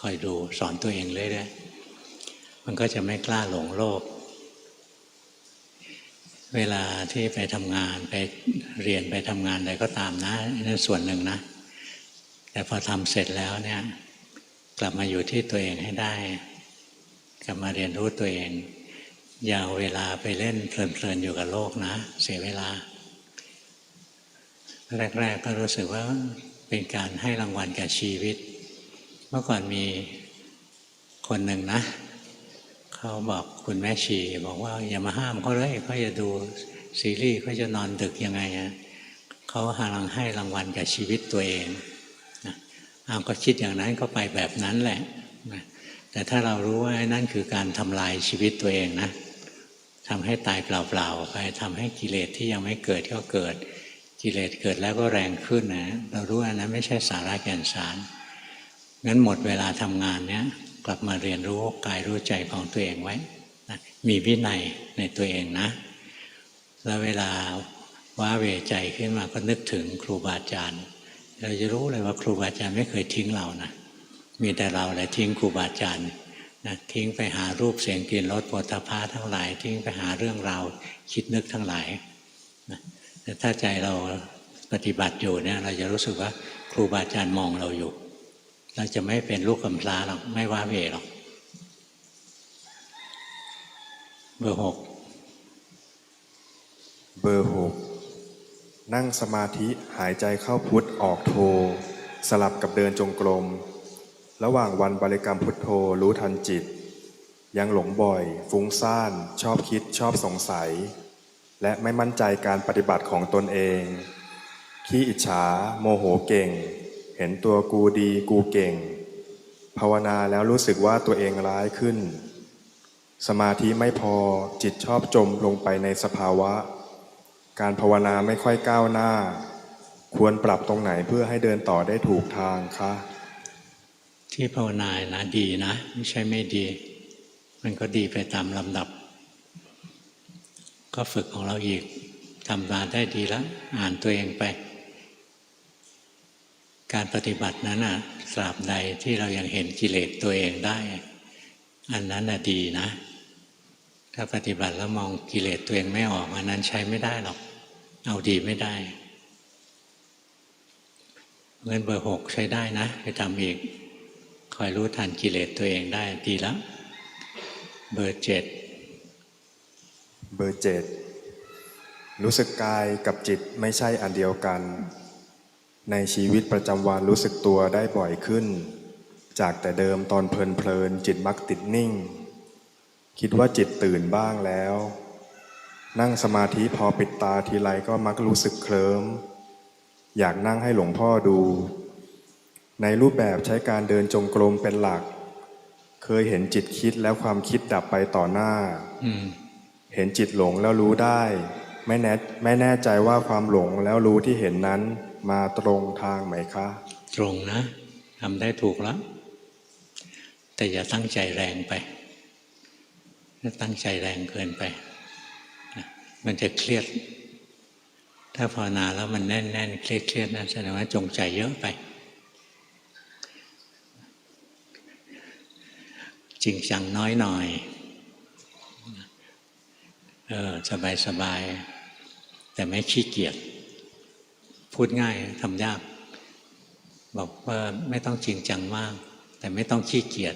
คอยดูสอนตัวเองเรื่อยๆมันก็จะไม่กล้าหลงโลกเวลาที่ไปทำงานไปเรียนไปทำงานอะไรก็ตามนะนั่นส่วนหนึ่งนะแต่พอทำเสร็จแล้วเนี่ยกลับมาอยู่ที่ตัวเองให้ได้กลับมาเรียนรู้ตัวเองอย่าเอาเวลาไปเล่นเพลินๆอยู่กับโลกนะเสียเวลาแรกๆก็รู้สึกว่าเป็นการให้รางวัลแก่ชีวิตเมื่อก่อนมีคนหนึ่งนะเขาบอกคุณแม่ชีบอกว่าอย่ามาห้ามเขาเลยเขาจะดูซีรีส์เขาจะนอนดึกยังไงเขาให้รางวัลแก่ชีวิตตัวเองก็คิดอย่างนั้นก็ไปแบบนั้นแหละแต่ถ้าเรารู้ว่านั่นคือการทำลายชีวิตตัวเองนะทำให้ตายเปล่าๆไปทำให้กิเลสที่ยังไม่เกิดก็เกิดกิเลสเกิดแล้วก็แรงขึ้นนะเรารู้ว่านั้นไม่ใช่สาระแก่นสารงั้นหมดเวลาทำงานเนี้ยกลับมาเรียนรู้กายรู้ใจของตัวเองไว้นะมีวินัยในตัวเองนะแล้วเวลาว้าเหวใจขึ้นมาก็นึกถึงครูบาอาจารย์เราจะรู้เลยว่าครูบาอาจารย์ไม่เคยทิ้งเรานะมีแต่เราแหละทิ้งครูบาอาจารย์นะทิ้งไปหารูปเสียงกลิ่นรสโผฏฐัพพะทั้งหลายทิ้งไปหาเรื่องราวคิดนึกทั้งหลายนะแต่ถ้าใจเราปฏิบัติอยู่เนี่ยเราจะรู้สึกว่าครูบาอาจารย์มองเราอยู่เราจะไม่เป็นลูกกำพร้าหรอกไม่ว้าเหวหรอกเบอร์ 6เบอร์ 6นั่งสมาธิหายใจเข้าพุทธออกโทสลับกับเดินจงกรมระหว่างวันบริกรรมพุทโธรู้ทันจิตยังหลงบ่อยฟุ้งซ่านชอบคิดชอบสงสัยและไม่มั่นใจการปฏิบัติของตนเองขี้อิจฉาโมโหเก่งเห็นตัวกูดีกูเก่งภาวนาแล้วรู้สึกว่าตัวเองร้ายขึ้นสมาธิไม่พอจิตชอบจมลงไปในสภาวะการภาวนาไม่ค่อยก้าวหน้าควรปรับตรงไหนเพื่อให้เดินต่อได้ถูกทางคะที่ภาวนานะดีนะไม่ใช่ไม่ดีมันก็ดีไปตามลำดับก็ฝึกของเราอีกทำมาได้ดีแล้วอ่านตัวเองไปการปฏิบัตินั้นตราบใดที่เรายังเห็นกิเลสตัวเองได้อันนั้นดีนะถ้าปฏิบัติแล้วมองกิเลสตัวเองไม่ออกอันนั้นใช้ไม่ได้หรอกเอาดีไม่ได้ เงินเบอร์ 6ใช้ได้นะไปทำอีกคอยรู้ทันกิเลสตัวเองได้ดีแล้วเบอร์ 7เบอร์ 7รู้สึกกายกับจิตไม่ใช่อันเดียวกันในชีวิตประจำวันรู้สึกตัวได้บ่อยขึ้นจากแต่เดิมตอนเพลินจิตมักติดนิ่งคิดว่าจิตตื่นบ้างแล้วนั่งสมาธิพอปิดตาทีไรก็มักรู้สึกเคลิ้มอยากนั่งให้หลวงพ่อดูในรูปแบบใช้การเดินจงกรมเป็นหลักเคยเห็นจิตคิดแล้วความคิดดับไปต่อหน้าเห็นจิตหลงแล้วรู้ได้ไม่แน่ใจว่าความหลงแล้วรู้ที่เห็นนั้นมาตรงทางไหมคะตรงนะทำได้ถูกแล้วแต่อย่าตั้งใจแรงไปถ้าตั้งใจแรงเกินไปมันจะเครียดถ้าภาวนาแล้วมันแน่นๆเครียดนะแสดงว่าจงใจเยอะไปจริงจังน้อยหน่อยสบายแต่ไม่ขี้เกียจพูดง่ายทำยากบอกว่าไม่ต้องจริงจังมากแต่ไม่ต้องขี้เกียจ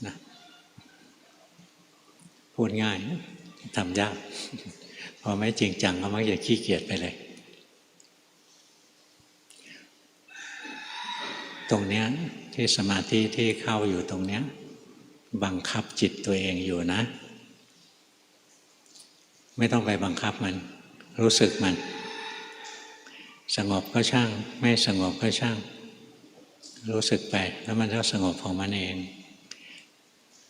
นะพูดง่ายทำยากพอไม่จริงจังก็มักจะขี้เกียจไปเลยตรงเนี้ยที่สมาธิที่เข้าอยู่ตรงเนี้ยบังคับจิตตัวเองอยู่นะไม่ต้องไปบังคับมันรู้สึกมันสงบก็ช่างไม่สงบก็ช่างรู้สึกไปแล้วมันก็สงบของมันเอง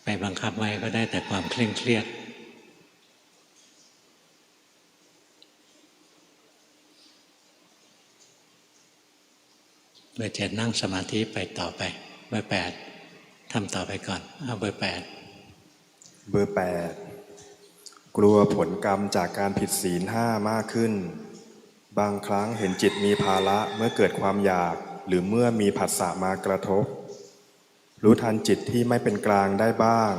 ไปบังคับไว้ก็ได้แต่ความเคร่งเครียดเบอร์ 7นั่งสมาธิไปต่อไปเบอร์ 8ทำต่อไปก่อนเอาเบอร์ 8เบอร์ 8กลัวผลกรรมจากการผิดศีล 5มากขึ้นบางครั้งเห็นจิตมีภาระเมื่อเกิดความอยากหรือเมื่อมีผัสสะมากระทบรู้ทันจิตที่ไม่เป็นกลางได้บ้าง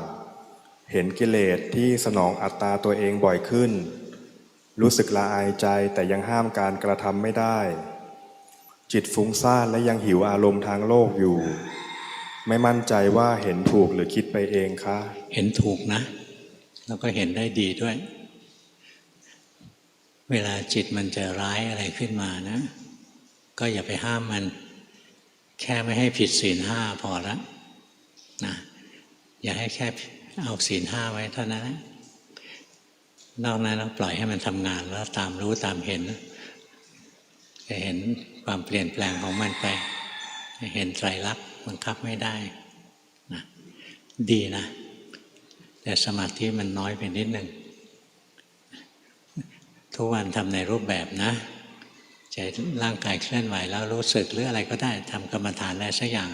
เห็นกิเลสที่สนองอัตตาตัวเองบ่อยขึ้นรู้สึกละอายใจแต่ยังห้ามการกระทำไม่ได้จิตฟุ้งซ่านและยังหิวอารมณ์ทางโลกอยู่ไม่มั่นใจว่าเห็นถูกหรือคิดไปเองคะเห็นถูกนะแล้วก็เห็นได้ดีด้วยเวลาจิตมันจะร้ายอะไรขึ้นมานะก็อย่าไปห้ามมันแค่ไม่ให้ผิดศีล 5พอแล้วนะอย่าให้แค่เอาศีล 5ไว้เท่านั้นนอกนั้นเราปล่อยให้มันทำงานแล้วตามรู้ตามเห็นจะเห็นความเปลี่ยนแปลงของมันไปเห็นไตรลักษณ์บังคับไม่ได้นะดีนะแต่สมาธิมันน้อยไปนิดนึงทุกวันทำในรูปแบบนะใจร่างกายเคลื่อนไหวแล้วรู้สึกหรืออะไรก็ได้ทำกรรมฐานอะไรสักอย่าง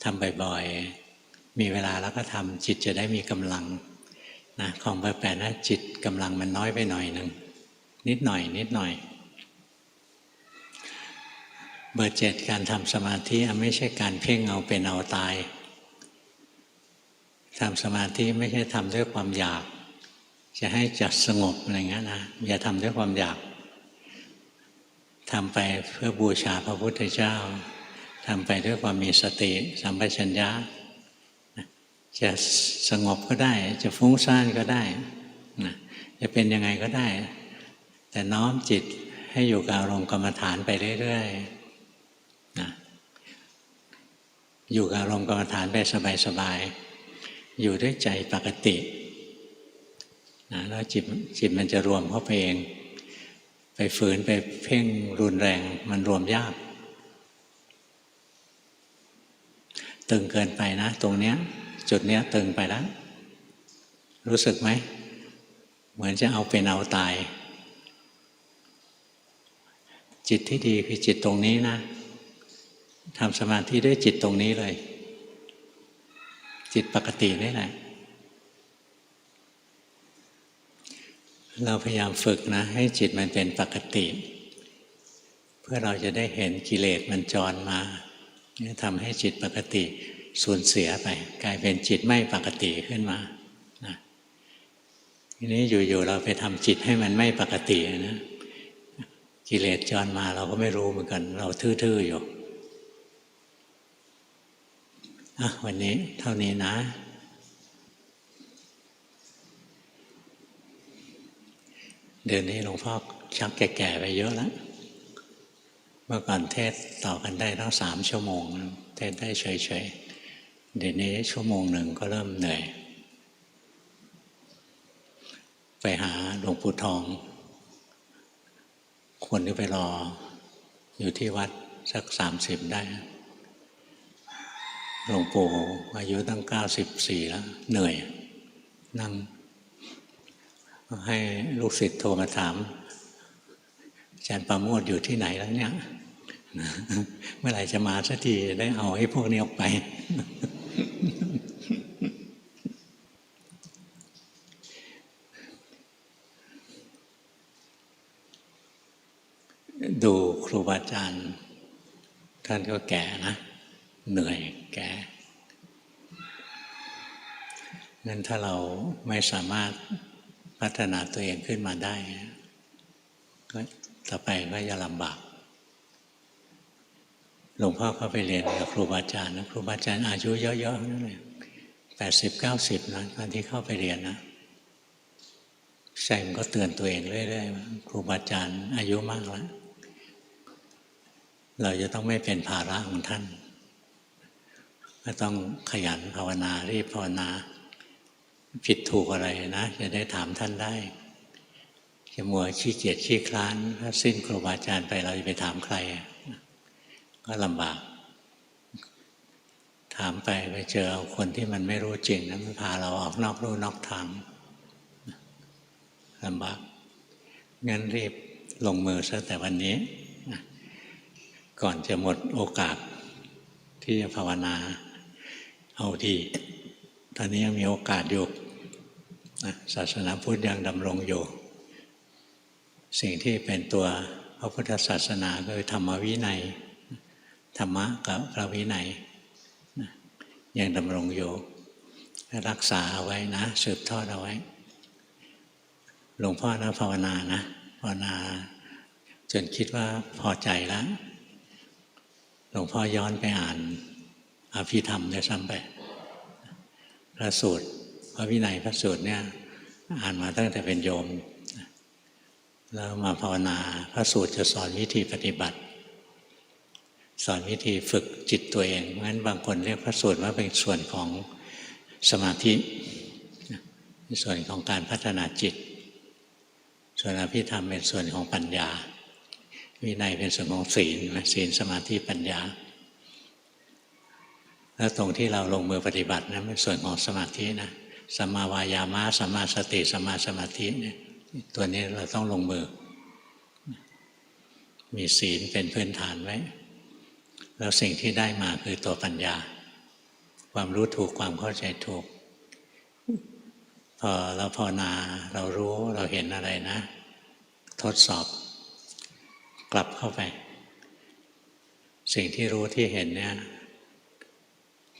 ทำบ่อยๆมีเวลาแล้วก็ทำจิตจะได้มีกำลังนะของเบอร์ 8นะจิตกำลังมันน้อยไปหน่อยนึงนิดหน่อยเบอร์ 7การทำสมาธิไม่ใช่การเพ่งเอาเป็นเอาตายทำสมาธิไม่ใช่ทำด้วยความอยากจะให้จัดสงบอะไรเงี้ยนะอย่าทำด้วยความอยากทำไปเพื่อบูชาพระพุทธเจ้าทำไปด้วยความมีสติสัมปชัญญะจะสงบก็ได้จะฟุ้งซ่านก็ได้นะจะเป็นยังไงก็ได้แต่น้อมจิตให้อยู่กับอารมณ์กรรมฐานไปเรื่อยๆนะอยู่กับอารมณ์กรรมฐานไปสบายๆอยู่ด้วยใจปกตินะแล้วจิตมันจะรวมเข้าไปเองไปฝืนไปเพ่งรุนแรงมันรวมยากตึงเกินไปนะตรงเนี้ยจุดเนี้ยตึงไปแล้วรู้สึกไหมเหมือนจะเอาเป็นเอาตายจิตที่ดีคือจิตตรงนี้นะทำสมาธิด้วยจิตตรงนี้เลยจิตปกตินี่แหละเราพยายามฝึกนะให้จิตมันเป็นปกติเพื่อเราจะได้เห็นกิเลสมันจรมาทำให้จิตปกติสูญเสียไปกลายเป็นจิตไม่ปกติขึ้นมานะทีนี้อยู่ๆเราไปทำจิตให้มันไม่ปกตินะกิเลสจรมาเราก็ไม่รู้เหมือนกันเราทื่อๆอยู่ วันนี้เท่านี้นะ เดือนนี้หลวงพ่อชักแก่ๆไปเยอะแล้วเมื่อก่อนเทศต่อกันได้ตั้ง3 ชั่วโมงเทศได้เฉยๆเดี๋ยวนี้1 ชั่วโมงก็เริ่มเหนื่อยไปหาหลวงปู่ทองคนที่ไปรออยู่ที่วัดสัก30ได้หลวงปู่อายุตั้ง94แล้วเหนื่อยนั่งให้ลูกศิษย์โทรมาถามอาจารย์ประโมทอยู่ที่ไหนแล้วเนี่ยเมื่อไหร่จะมาสักทีได้เอาให้พวกนี้ออกไปดูครูบาอาจารย์ท่านก็แก่นะเหนื่อยแก่งั้นถ้าเราไม่สามารถพัฒนาตัวเองขึ้นมาได้ก็ต่อไปก็จะลำบากหลวงพ่อเข้าไปเรียนกับครูบาอาจารย์นะครูบาอาจารย์อายุเยอะๆนั่นเลย80-90นะตอนที่เข้าไปเรียนนะใจมันก็เตือนตัวเองเรื่อยๆว่าครูบาอาจารย์อายุมากแล้วเราจะต้องไม่เป็นภาระของท่านก็ต้องขยันภาวนารีบภาวนาผิดถูกอะไรนะจะได้ถามท่านได้จะมัวขี้เกียจขี้คลานถ้าสิ้นครูบาอาจารย์ไปเราจะไปถามใครก็ลำบากถามไปเจอคนที่มันไม่รู้จริงนะมันพาเราออกนอกลู่นอกทางลำบากงั้นรีบลงมือซะแต่วันนี้ก่อนจะหมดโอกาสที่จะภาวนาเอาดีตอนนี้ยังมีโอกาสอยู่ศาสนาพุทธยังดำรงอยู่สิ่งที่เป็นตัวพระพุทธศาสนาคือธรรมวินัยธรรมะกับพระวินัยยังดำรงอยู่รักษาเอาไว้นะสืบทอดเอาไว้หลวงพ่อนะภาวนานะภาวนาจนคิดว่าพอใจแล้วหลวงพ่อย้อนไปอ่านอภิธรรมด้วยซ้ำไปพระสูตรพระวินัยพระสูตรเนี่ยอ่านมาตั้งแต่เป็นโยมแล้วมาภาวนาพระสูตรจะสอนวิธีปฏิบัติสอนวิธีฝึกจิตตัวเองงั้นบางคนเรียกพระสูตรว่าเป็นส่วนของสมาธิส่วนของการพัฒนาจิตส่วนอภิธรรมเป็นส่วนของปัญญาวินัยเป็นส่วนของศีลศีลสมาธิปัญญาแล้วตรงที่เราลงมือปฏิบัตินะเป็นส่วนของสมาธินะสัมมาวายามะสัมมาสติสัมมาสมาธิเนี่ยตัวนี้เราต้องลงมือมีศีลเป็นพื้นฐานไว้แล้วสิ่งที่ได้มาคือตัวปัญญาความรู้ถูกความเข้าใจถูกพอเราภาวนาเรารู้เราเห็นอะไรนะทดสอบกลับเข้าไปสิ่งที่รู้ที่เห็นเนี่ย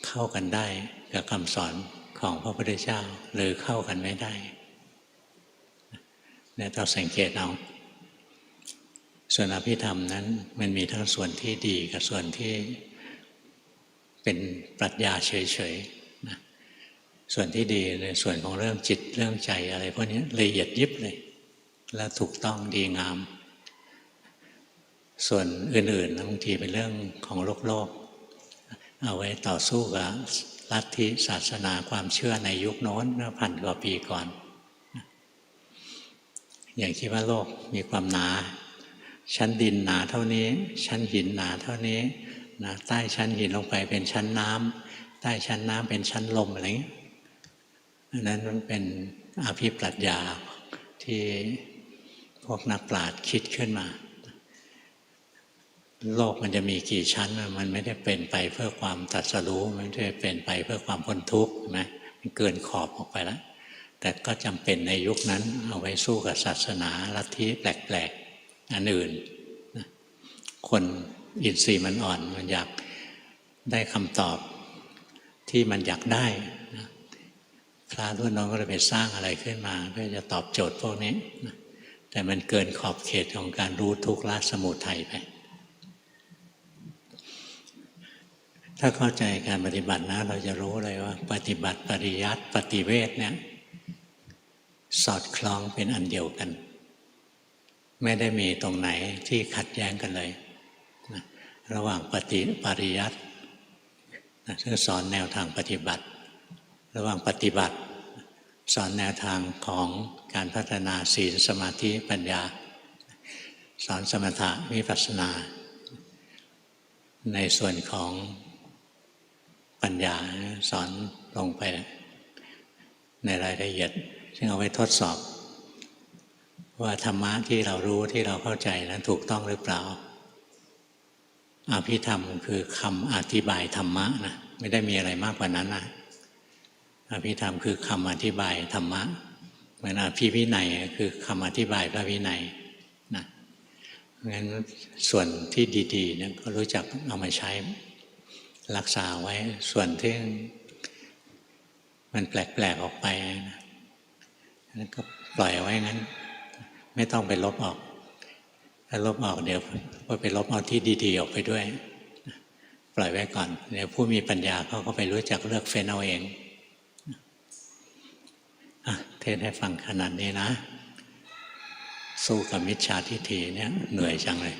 เข้ากันได้กับคำสอนของพระพุทธเจ้าหรือเข้ากันไม่ได้เนี่ยต้องสังเกตเอาส่วนอภิธรรมนั้นมันมีทั้งส่วนที่ดีกับส่วนที่เป็นปรัชญาเฉยๆนะส่วนที่ดีในส่วนของเรื่องจิตเรื่องใจอะไรพวกนี้ละเอียดยิบเลยและถูกต้องดีงามส่วนอื่นๆบางทีเป็นเรื่องของโลกเอาไว้ต่อสู้กับลัทธิศาสนาความเชื่อในยุคโน้นเมื่อ1,000 กว่าปีก่อนอย่างคิดว่าโลกมีความหนาชั้นดินหนาเท่านี้ชั้นหินหนาเท่านี้นะใต้ชั้นหินลงไปเป็นชั้นน้ำใต้ชั้นน้ำเป็นชั้นลมอะไรอย่างนี้อันนั้นมันเป็นอภิปรัชญาที่พวกนักปราชญ์คิดขึ้นมาโลกมันจะมีกี่ชั้นมันไม่ได้เป็นไปเพื่อความตรัสรู้มันไม่ได้เป็นไปเพื่อความพ้นทุกข์ใช่ไหมมันเกินขอบออกไปแล้วแต่ก็จำเป็นในยุคนั้นเอาไว้สู้กับศาสนาลัทธิแปลกๆอันอื่นคนอินทรีย์มันอ่อนมันอยากได้คำตอบที่มันอยากได้พระรุ่นน้องก็เลยไปสร้างอะไรขึ้นมาเพื่อจะตอบโจทย์พวกนี้แต่มันเกินขอบเขตของการรู้ทุกข์ละสมุทัยไป ถ้าเข้าใจการปฏิบัตินะเราจะรู้เลยว่าปฏิบัติปริยัติปฏิเวทเนี่ยสอดคล้องเป็นอันเดียวกัน ไม่ได้มีตรงไหนที่ขัดแย้งกันเลยนะระหว่างปริยัตินะซึ่งสอนแนวทางปฏิบัติระหว่างปฏิบัติสอนแนวทางของการพัฒนาศีลสมาธิปัญญาสอนสมถะวิปัสสนาในส่วนของปัญญาสอนลงไปในรายละเอียดซึ่งเอาไว้ทดสอบว่าธรรมะที่เรารู้ที่เราเข้าใจนั้นถูกต้องหรือเปล่าอภิธรรมคือคำอธิบายธรรมะนะไม่ได้มีอะไรมากกว่านั้นนะอภิธรรมคือคำอธิบายธรรมะเหมือนอภิวินัยคือคำอธิบายพระวินัยนะงั้นส่วนที่ดีๆเนี่ยก็รู้จักเอามาใช้รักษาไว้ส่วนที่มันแปลกๆออกไปนะแล้วก็ปล่อยไว้งั้นไม่ต้องไปลบออกถ้าลบออกเดี๋ยวไปลบเอาที่ดีๆออกไปด้วยปล่อยไว้ก่อนเดี๋ยวผู้มีปัญญาเขาก็ไปรู้จักเลือกเฟ้นเอาเองเทศให้ฟังขนาดนี้นะสู้กับมิจฉาทิฏฐิเนี่ยเหนื่อยจังเลย